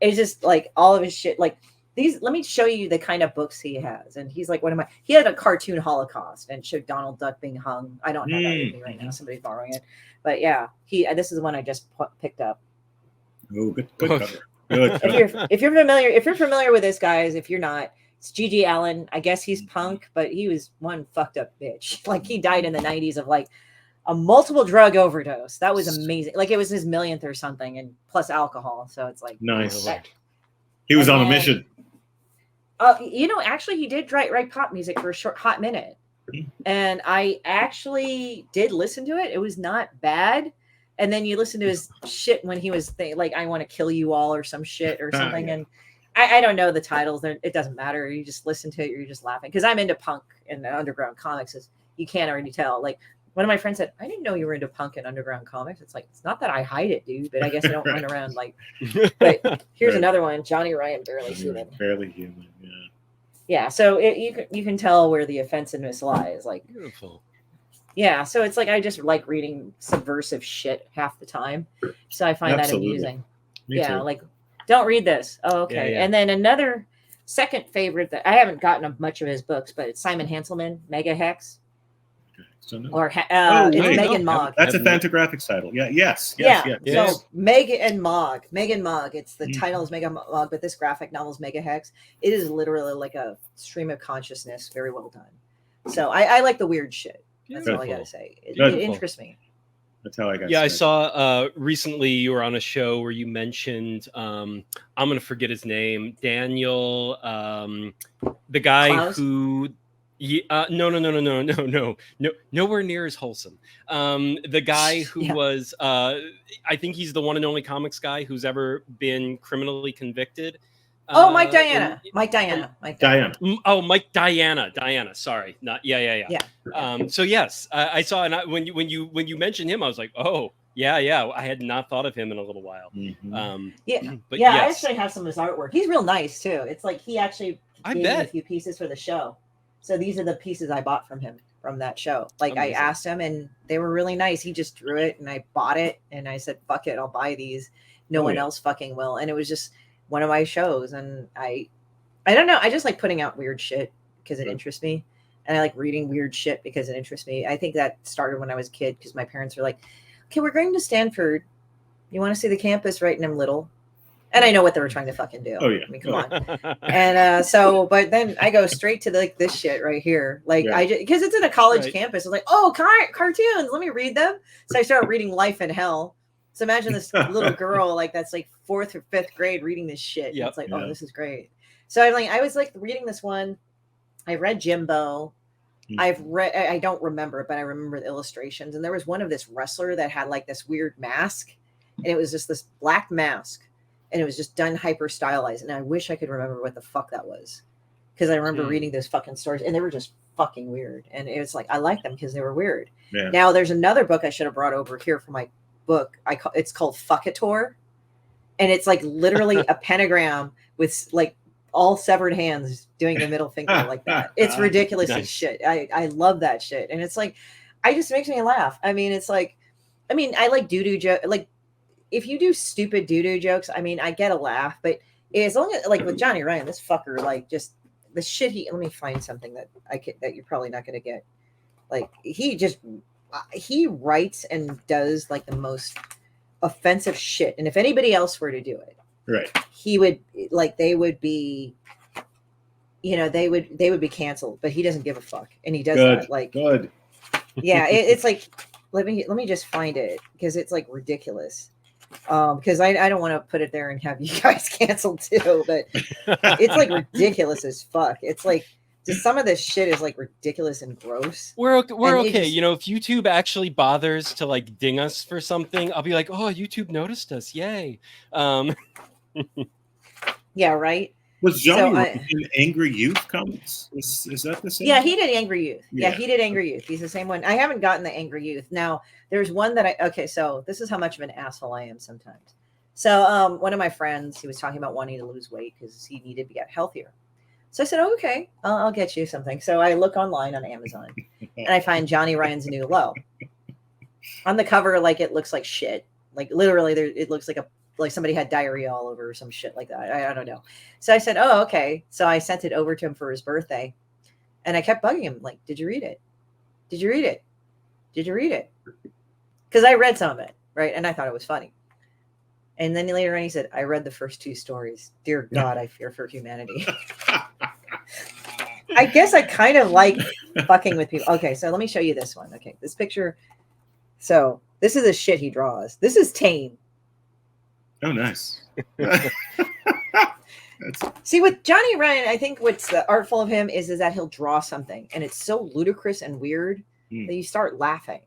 It's just like all of his shit. Like these, let me show you the kind of books he has. And he's like, he had a cartoon Holocaust and showed Donald Duck being hung. I don't have that with me right now. Somebody's borrowing it. But yeah, this is the one I just picked up. Oh, good cover. Good cover. If you're familiar with this, guys, if you're not, it's G.G. Allen. I guess he's punk, but he was one fucked up bitch. Like he died in the 90s of like a multiple drug overdose. That was amazing. Like it was his millionth or something, and plus alcohol. So it's like nice. He was on a mission. Actually, he did write pop music for a hot minute, and I actually did listen to it. It was not bad. And then you listen to his shit when he was like, I want to kill you all or some shit or something. Yeah. And I don't know the titles. It doesn't matter. You just listen to it. You're just laughing. Because I'm into punk and underground comics, as you can't already tell. Like one of my friends said, I didn't know you were into punk and underground comics. It's like, it's not that I hide it, dude, but I guess I don't run around like. But here's another one. Johnny Ryan, Barely Human. Barely Human, yeah. Yeah, so you can tell where the offensiveness lies. Like, beautiful. Yeah, so it's like I just like reading subversive shit half the time, so I find that amusing. Me too. Like, don't read this. Oh, okay. Yeah. And then another second favorite that I haven't gotten much of his books, but it's Simon Hanselman, Mega Hex, or it's Megan Mogg. That's a Fantagraphics title. Yeah. Yes. So Megan Mogg. It's the title is Megan Mogg, but this graphic novel is Mega Hex. It is literally like a stream of consciousness, very well done. So I like the weird shit. That's all I gotta say. It interests me. That's how I got. Yeah, I saw recently you were on a show where you mentioned I'm gonna forget his name, Daniel, the guy Klaus? who. No, nowhere near as wholesome. The guy who was, I think he's the one and only comics guy who's ever been criminally convicted. Mike Diana. Oh, Mike Diana. Sorry, not yeah. So yes, I saw, and when you mentioned him, I was like, oh yeah. I had not thought of him in a little while. Mm-hmm. But yes. I actually have some of his artwork. He's real nice too. It's like he actually gave me a few pieces for the show. So these are the pieces I bought from him from that show. Like amazing. I asked him, and they were really nice. He just drew it, and I bought it, and I said, "Fuck it, I'll buy these. No one else fucking will." And it was just one of my shows, and I don't know. I just like putting out weird shit because it interests me, and I like reading weird shit because it interests me. I think that started when I was a kid because my parents were like, "Okay, we're going to Stanford. You want to see the campus?" Right, and I'm little. And I know what they were trying to fucking do. Oh yeah, I mean, come on. And but then I go straight to like this shit right here, like because it's in a college campus. I'm like, oh, cartoons. Let me read them. So I started reading Life in Hell. So imagine this little girl like that's like 4th or 5th grade reading this shit. Yep. It's like, oh, this is great. So I was like reading this one. I read Jimbo. I don't remember it, but I remember the illustrations. And there was one of this wrestler that had like this weird mask, and it was just this black mask. And it was just done hyper stylized. And I wish I could remember what the fuck that was. Because I remember reading those fucking stories and they were just fucking weird. And it was like, I like them because they were weird. Yeah. Now there's another book I should have brought over here for my book. It's called FUKITOR. And it's like literally a pentagram with like all severed hands doing the middle finger like that. It's ridiculous as shit. I love that shit. And it's like, it just makes me laugh. I mean, it's like, I like doo-doo joke. Like, if you do stupid doo-doo jokes, I mean, I get a laugh, but as long as like with Johnny Ryan, this fucker, like just the shit let me find something that that you're probably not going to get. Like he writes and does like the most offensive shit. And if anybody else were to do it, right, he would they would be, they would be canceled, but he doesn't give a fuck. And he does that like, yeah, it's like, let me just find it because it's like ridiculous. Because I don't want to put it there and have you guys canceled too, but it's like ridiculous as fuck. It's like just some of this shit is like ridiculous and gross. We're okay. If YouTube actually bothers to like ding us for something, I'll be like, oh, YouTube noticed us. Yay. Yeah, right. Was Johnny in Angry Youth Comics? Is that the same? Yeah, he did Angry Youth. Yeah, he did Angry Youth. He's the same one. I haven't gotten the Angry Youth. Now, there's one that so this is how much of an asshole I am sometimes. So one of my friends, he was talking about wanting to lose weight because he needed to get healthier. So I said, oh, okay, I'll get you something. So I look online on Amazon and I find Johnny Ryan's new low. On the cover, like it looks like shit. Like literally, it looks like somebody had diarrhea all over or some shit like that. I don't know. So I said, oh, okay. So I sent it over to him for his birthday, and I kept bugging him like, did you read it? Did you read it? Did you read it? Because I read some of it, right? And I thought it was funny. And then later on, he said, I read the first 2 stories. Dear God, I fear for humanity. I guess I kind of like fucking with people. Okay, so let me show you this one. Okay, this picture. So this is the shit he draws. This is tame. Oh, nice. See, with Johnny Ryan, I think what's the artful of him is that he'll draw something, and it's so ludicrous and weird that you start laughing.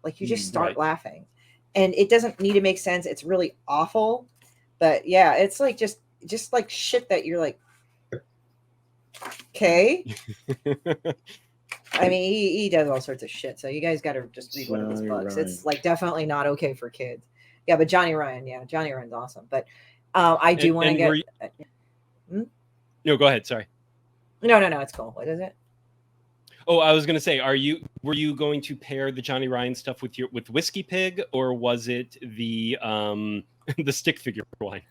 Like you just start laughing. And it doesn't need to make sense. It's really awful. But yeah, it's like just like shit that you're like, okay. I mean, he does all sorts of shit. So you guys got to just read one of his books. Ryan. It's like definitely not okay for kids. Yeah, but Johnny Ryan, Johnny Ryan's awesome. But I do want to get. No, go ahead. Sorry. No, it's cool. What is it? Oh, I was gonna say, were you going to pair the Johnny Ryan stuff with Whiskey Pig, or was it the the stick figure wine?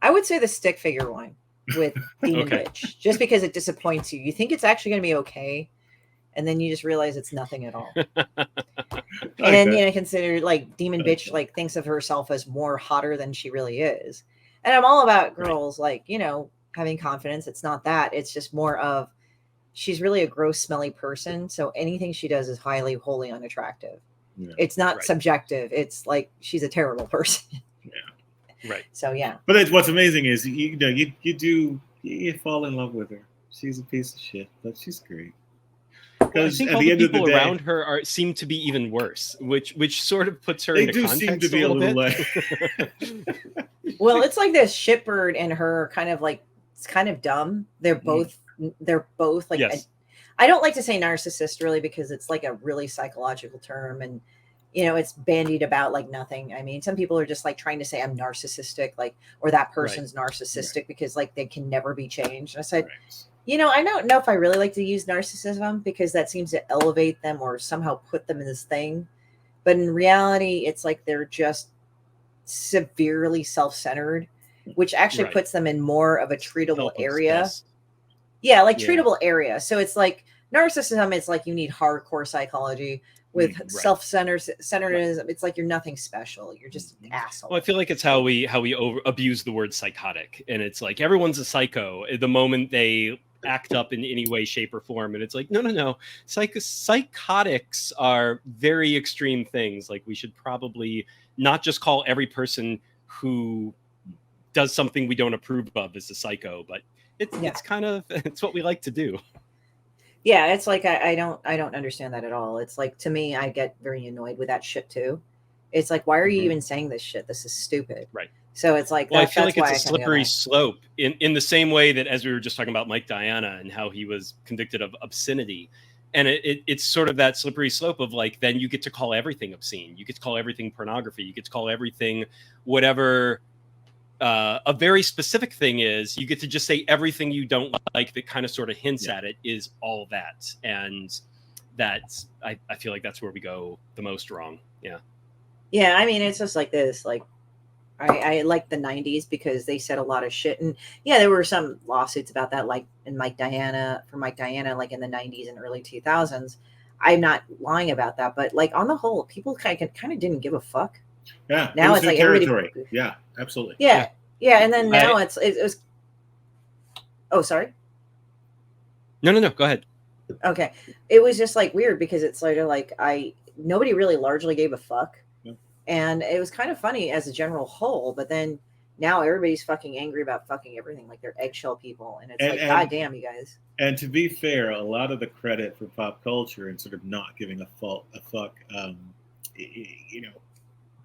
I would say the stick figure wine with Demon Bitch, just because it disappoints you. You think it's actually going to be okay, and then you just realize it's nothing at all. And then consider like Demon Bitch like thinks of herself as more hotter than she really is. And I'm all about girls like having confidence. It's not that. It's just more of she's really a gross, smelly person. So anything she does is wholly unattractive. Yeah. It's not subjective. It's like she's a terrible person. Yeah. Right. So yeah. But what's amazing is you fall in love with her. She's a piece of shit, but she's great. Well, I think all the people around her seem to be even worse, which sort of puts her into context seem to be a little bit. Well, it's like this shitbird and her kind of like it's kind of dumb. They're both like I don't like to say narcissist really because it's like a really psychological term and it's bandied about like nothing. I mean, some people are just like trying to say I'm narcissistic, like, or that person's narcissistic because like they can never be changed. And I said, I don't know if I really like to use narcissism because that seems to elevate them or somehow put them in this thing. But in reality, it's like they're just severely self-centered, which actually puts them in more of a treatable area. Yeah, like treatable area. So it's like narcissism, it's like you need hardcore psychology. With self-centeredness, it's like you're nothing special. You're just an asshole. Well, I feel like it's how we abuse the word psychotic, and it's like everyone's a psycho the moment they act up in any way, shape, or form. And it's like no. Psychotics are very extreme things. Like we should probably not just call every person who does something we don't approve of as a psycho, but it's kind of it's what we like to do. Yeah, it's like I don't understand that at all. It's like to me, I get very annoyed with that shit too. It's like, why are you even saying this shit? This is stupid. Right. So it's like, well, I feel like it's a slippery slope in the same way that as we were just talking about Mike Diana and how he was convicted of obscenity. And it's sort of that slippery slope of like, then you get to call everything obscene. You get to call everything pornography. You get to call everything whatever. A very specific thing is you get to just say everything you don't like that kind of sort of hints at it is all that. And that's, I feel like that's where we go the most wrong. Yeah. Yeah. I mean, it's just like this, like I like the 90s because they said a lot of shit. And there were some lawsuits about that, like in Mike Diana, like in the 90s and early 2000s. I'm not lying about that, but like on the whole, people kind of didn't give a fuck. Yeah. Now it's like territory. Everybody... Yeah, absolutely. Yeah. And then now it was. Oh, sorry. No. Go ahead. Okay. It was just like weird because it's sort of like nobody really largely gave a fuck. Yeah. And it was kind of funny as a general whole, but then now everybody's fucking angry about fucking everything. Like they're eggshell people. And it's God damn, you guys. And to be fair, a lot of the credit for pop culture and sort of not giving a fuck,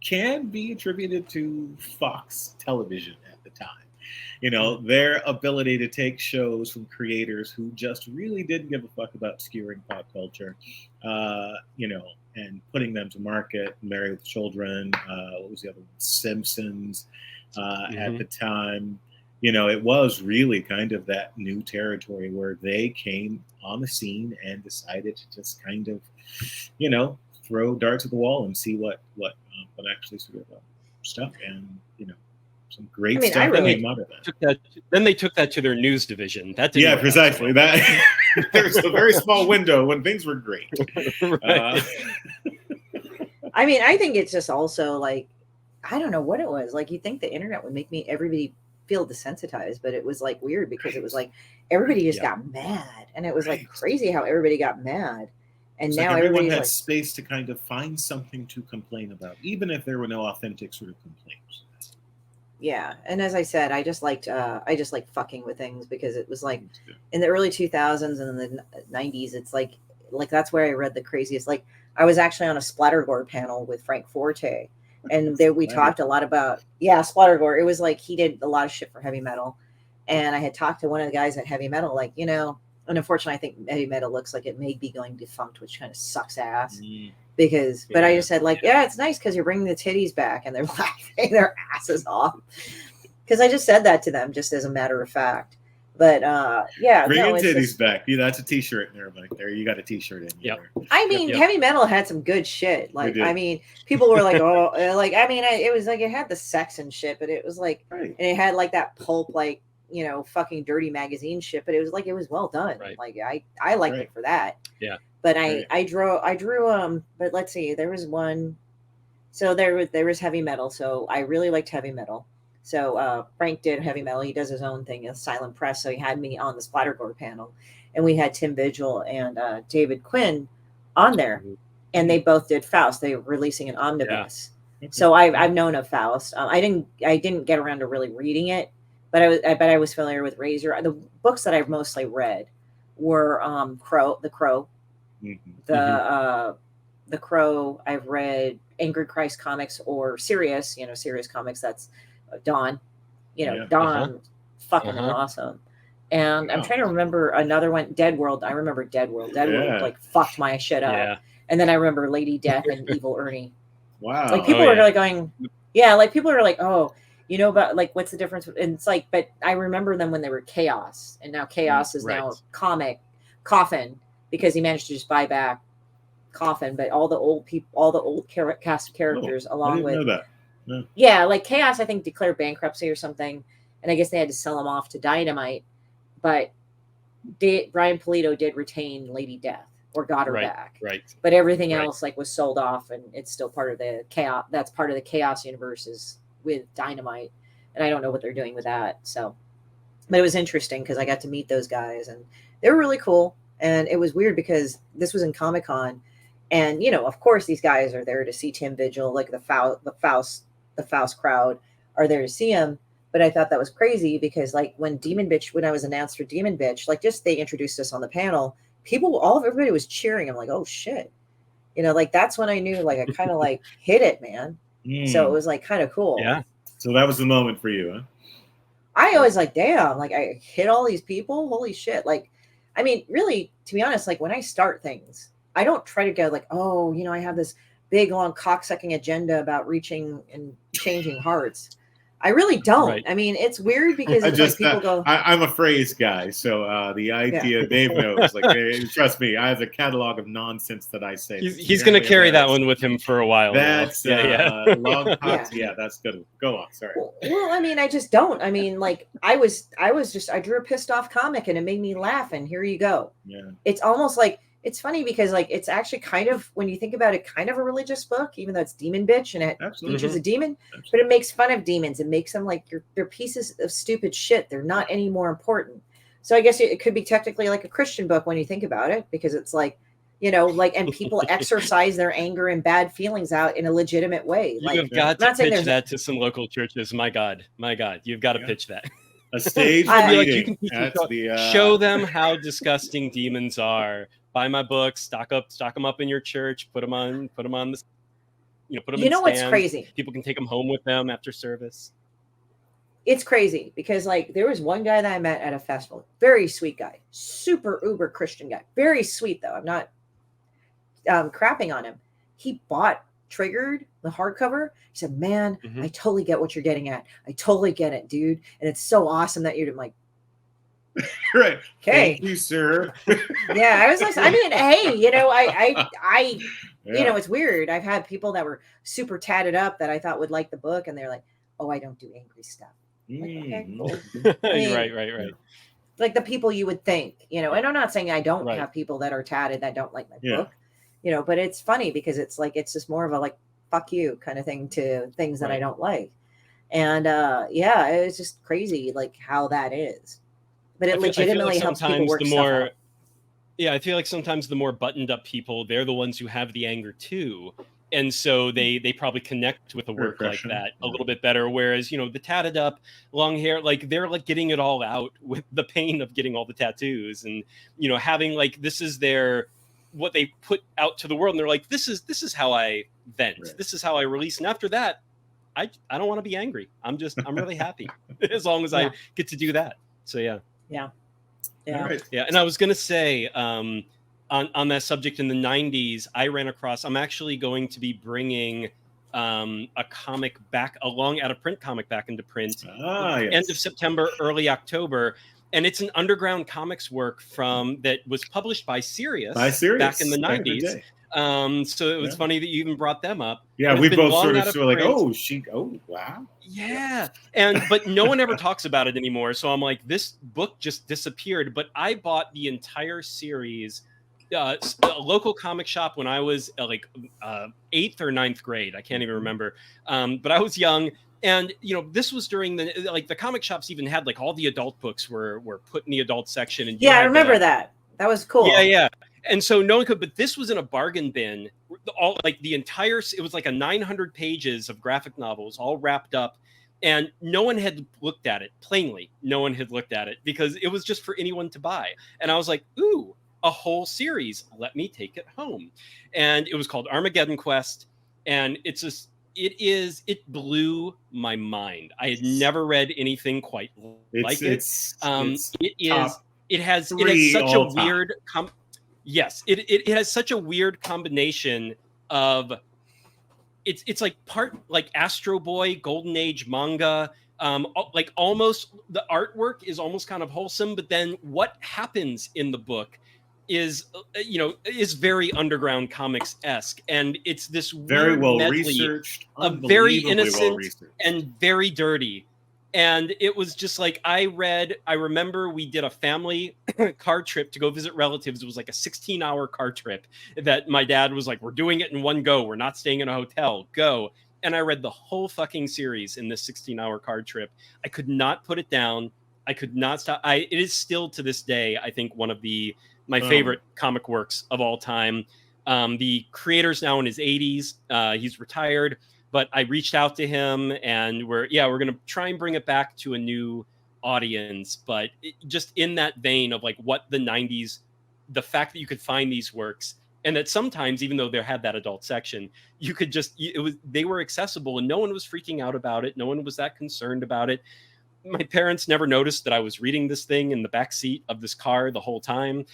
can be attributed to Fox Television at the time. Their ability to take shows from creators who just really didn't give a fuck about skewering pop culture, and putting them to market. Married with Children, what was the other one? Simpsons, at the time. It was really kind of that new territory where they came on the scene and decided to just kind of, throw darts at the wall and see what actually sort of stuck, and some great stuff that came out of that. Then they took that to their news division. That didn't Yeah, work precisely. out so well. That there's a very small window when things were great. Right. I mean, I think it's just also like, I don't know what it was. Like, you think the internet would make everybody feel desensitized, but it was like weird because it was like everybody just got mad, and it was like crazy how everybody got mad. And it's now like everyone everybody had space to kind of find something to complain about, even if there were no authentic sort of complaints. Yeah, and as I said, I just liked fucking with things because it was like in the early 2000s and in the 90s, it's like that's where I read the craziest. Like, I was actually on a Splattergore panel with Frank Forte, and there we talked a lot about Splattergore. It was like he did a lot of shit for heavy metal, and I had talked to one of the guys at heavy metal, like, and unfortunately, I think heavy metal looks like it may be going defunct, which kind of sucks ass. Because, but I just said, like, it's nice because you're bringing the titties back, and they're laughing their asses off. Because I just said that to them, just as a matter of fact. But bringing titties back. Yeah, that's a T-shirt there, Mike. There, you got a T-shirt in. Yep. I mean, heavy metal had some good shit. Like, I mean, people were like, oh, like, I mean, it was like it had the sex and shit, but it was like, and it had like that pulp, like, fucking dirty magazine shit. But it was like, it was well done. Right. Like, I liked it for that. Yeah. But I drew but let's see, there was one. So there was heavy metal. So I really liked heavy metal. So Frank did heavy metal. He does his own thing, a silent press. So he had me on the Splattergore panel, and we had Tim Vigil and David Quinn on there, and they both did Faust. They were releasing an omnibus. Yeah. So I've known of Faust. I didn't get around to really reading it, but I was familiar with Razor. The books that I've mostly read were The Crow. The Crow. I've read Angry Christ comics or Sirius. Sirius comics. That's Dawn. Dawn, fucking awesome. And I'm trying to remember another one. Dead World. I remember Dead World. Dead World like fucked my shit up. Yeah. And then I remember Lady Death and Evil Ernie. Wow. Like people are like going, like people are like, oh, about like what's the difference? And it's like, but I remember them when they were Chaos, and now Chaos is now comic Coffin, because he managed to just buy back Coffin, but all the old people, all the old cast of characters, along with like Chaos, I think declared bankruptcy or something, and I guess they had to sell them off to Dynamite, but Brian Pulido did retain Lady Death, or got her back, but everything else like was sold off, and it's still part of the Chaos. That's part of the Chaos universes with Dynamite, and I don't know what they're doing with that. So, but it was interesting because I got to meet those guys, and they were really cool. And it was weird because this was in Comic-Con, and of course these guys are there to see Tim Vigil, like the Faust crowd are there to see him. But I thought that was crazy because like when I was announced for Demon Bitch, like just they introduced us on the panel, everybody was cheering. I'm like, oh shit, like that's when I knew like I kind of like hit it, man. So it was like kind of cool. Yeah. So that was the moment for you, huh? I always like, damn, like I hit all these people. Holy shit. Like, I mean, really, to be honest, like when I start things, I don't try to go like, oh, I have this big, long cocksucking agenda about reaching and changing hearts. I really don't. Right. I mean, it's weird because it's like people go. I'm a phrase guy, so the idea Dave knows. Like, trust me, I have a catalog of nonsense that I say. He's going to carry that one with him for a while. That's long talks. Yeah, that's good. Go on. Sorry. Well, I mean, I just don't. I mean, like I drew a pissed off comic and it made me laugh, and here you go. Yeah. It's almost like. It's funny because like it's actually kind of, when you think about it, kind of a religious book, even though it's Demon Bitch and it features a demon, but it makes fun of demons. It makes them like they're pieces of stupid shit. They're not any more important. So I guess it could be technically like a Christian book when you think about it, because it's like, and people exercise their anger and bad feelings out in a legitimate way. You've got to pitch that to some local churches. My God, you've got to pitch that. A stage meeting. Show them how disgusting demons are. Buy my books, stock them up in your church, put them on the, put them in stands. What's crazy? People can take them home with them after service. It's crazy because like there was one guy that I met at a festival, very sweet guy, super uber Christian guy, very sweet though. I'm not crapping on him. He bought Triggered, the hardcover. He said, man, I totally get what you're getting at. I totally get it, dude. And it's so awesome that I'm like, right. Okay. Thank you, sir. Yeah, I was like, I mean, hey, You know, it's weird. I've had people that were super tatted up that I thought would like the book, and they're like, "Oh, I don't do angry stuff." Like, okay, cool. I mean, right. Like the people you would think, you know. And I'm not saying I don't Right. have people that are tatted that don't like my book, you know. But it's funny because it's like it's just more of a like "fuck you" kind of thing to things that I don't like. And yeah, it's just crazy like how that is. But it legitimately helps people work stuff out. Yeah, I feel like sometimes the more buttoned up people, they're the ones who have the anger too. And so they probably connect with a work like that a little bit better. Whereas, you know, the tatted up, long hair, like they're like getting it all out with the pain of getting all the tattoos and, you know, having like this is their what they put out to the world. And they're like, this is how I vent. Right. This is how I release. And after that, I don't want to be angry. I'm really happy as long as I get to do that. So yeah. Right. Yeah, and I was gonna say on that subject in the 90s, I ran across. I'm actually going to be bringing a comic back, a long out of print comic back into print, end of September, early October, and it's an underground comics work that was published by Sirius back in the 90s. So it was funny that you even brought them up. Yeah, we both sort of like, oh wow. Yeah, but no one ever talks about it anymore. So I'm like, this book just disappeared. But I bought the entire series, a local comic shop when I was like 8th or 9th grade. I can't even remember. But I was young. And, you know, this was during the comic shops even had like all the adult books were put in the adult section. And I remember that. That was cool. Yeah. And so no one could, but this was in a bargain bin. All like the entire, it was like a 900 pages of graphic novels all wrapped up. And no one had looked at it. Plainly, no one had looked at it because it was just for anyone to buy. And I was like, ooh, a whole series. Let me take it home. And it was called Armageddon Quest. And it blew my mind. I had never read anything quite like it. It has such a weird it has such a weird combination of it's like part like Astro Boy, Golden Age manga, like almost the artwork is almost kind of wholesome, but then what happens in the book is very underground comics-esque, and it's this very well researched, very innocent and very dirty. And it was just like I remember we did a family car trip to go visit relatives. It was like a 16-hour car trip that my dad was like, we're doing it in one go. We're not staying in a hotel. Go. And I read the whole fucking series in this 16-hour car trip. I could not put it down. I could not stop. It is still to this day, I think, one of my favorite comic works of all time. The creator's now in his 80s. He's retired. But I reached out to him, and we're going to try and bring it back to a new audience. But just in that vein of like what the 90s, the fact that you could find these works, and that sometimes, even though they had that adult section, you could they were accessible, and no one was freaking out about it. No one was that concerned about it. My parents never noticed that I was reading this thing in the back seat of this car the whole time.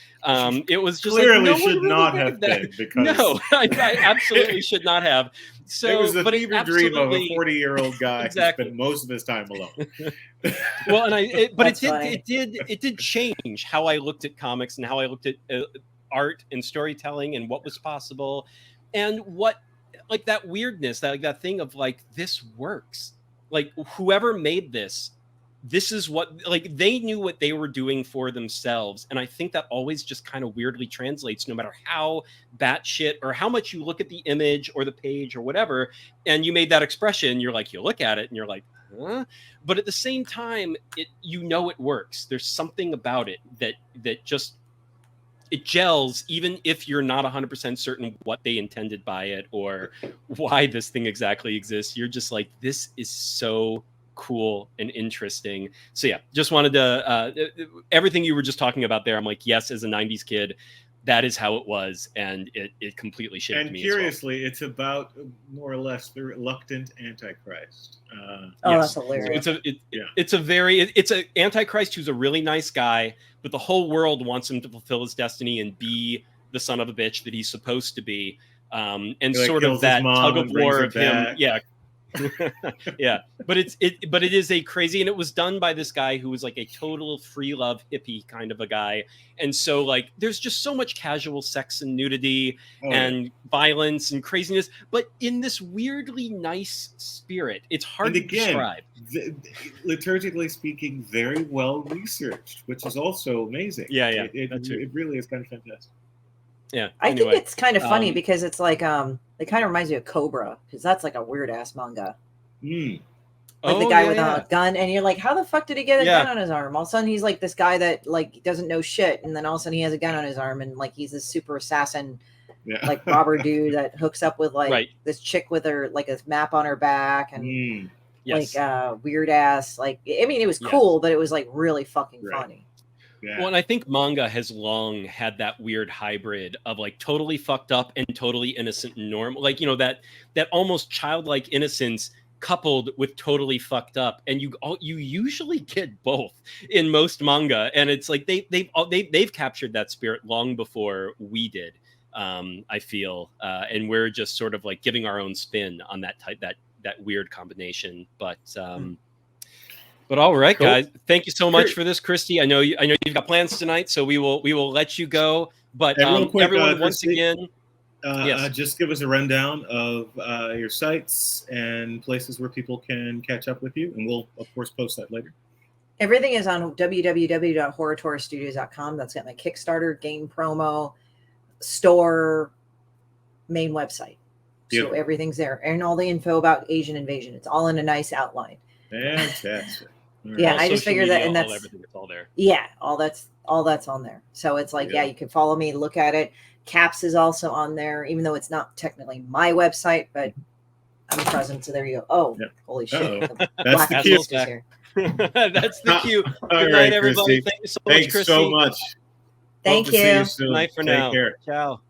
It was just clearly like, should not have been, because no, I absolutely should not have. So it was the fever dream of a 40-year-old guy who spent most of his time alone. Well, and it did change how I looked at comics and how I looked at art and storytelling and what was possible, and what like that weirdness, that thing of like, this works. Like whoever made this is what, like, they knew what they were doing for themselves. And I think that always just kind of weirdly translates, no matter how batshit or how much you look at the image or the page or whatever. And you made that expression, you're like, you look at it and you're like, huh? But at the same time, it works. There's something about it that just, it gels, even if you're not 100% certain what they intended by it or why this thing exactly exists. You're just like, this is so cool and interesting. So yeah, just wanted to everything you were just talking about there, I'm like, yes, as a 90s kid, that is how it was, and it completely shaped me. And curiously, it's about more or less the reluctant Antichrist. That's hilarious. So it's an Antichrist who's a really nice guy, but the whole world wants him to fulfill his destiny and be the son of a bitch that he's supposed to be. And sort of that tug of war of him, Yeah, but it is a crazy, and it was done by this guy who was like a total free love hippie kind of a guy, and so like there's just so much casual sex and nudity and violence and craziness, but in this weirdly nice spirit. It's hard to describe. Liturgically speaking, very well researched, which is also amazing. Yeah, it really is kind of fantastic. Yeah, I think it's kind of funny because it's like it kind of reminds me of Cobra, because that's like a weird ass manga. Like the guy with a gun, and you're like, how the fuck did he get a gun on his arm? All of a sudden he's like this guy that like doesn't know shit, and then all of a sudden he has a gun on his arm, and like he's this super assassin, like robber dude that hooks up with like this chick with her like a map on her back, and like weird ass, like I mean it was cool, but it was like really fucking funny. Yeah. Well, and I think manga has long had that weird hybrid of like totally fucked up and totally innocent and normal, like, you know, that almost childlike innocence coupled with totally fucked up, and you usually get both in most manga, and it's like they've captured that spirit long before we did. I feel, and we're just sort of like giving our own spin on that weird combination, but. But all right, guys, thank you so much for this, Christie. I know you've got plans tonight, so we will let you go. But real quick, everyone, once again, just give us a rundown of your sites and places where people can catch up with you, and we'll of course post that later. Everything is on www.horrortorstudios.com. That's got my Kickstarter, game promo, store, main website. Beautiful. So everything's there, and all the info about Asian invasion. It's all in a nice outline. Fantastic. Yeah, I just figured that, and that's everything. It's all there. Yeah, all that's on there. So it's like, you can follow me, look at it. Caps is also on there, even though it's not technically my website, but I'm present. So there you go. Oh, holy shit! That's the cue. Here. That's the cue. Good night, right, everybody. Christie. Thank you so much, Christie. Thanks so much. Thank you. See you soon. Good night for Take now. Care. Ciao.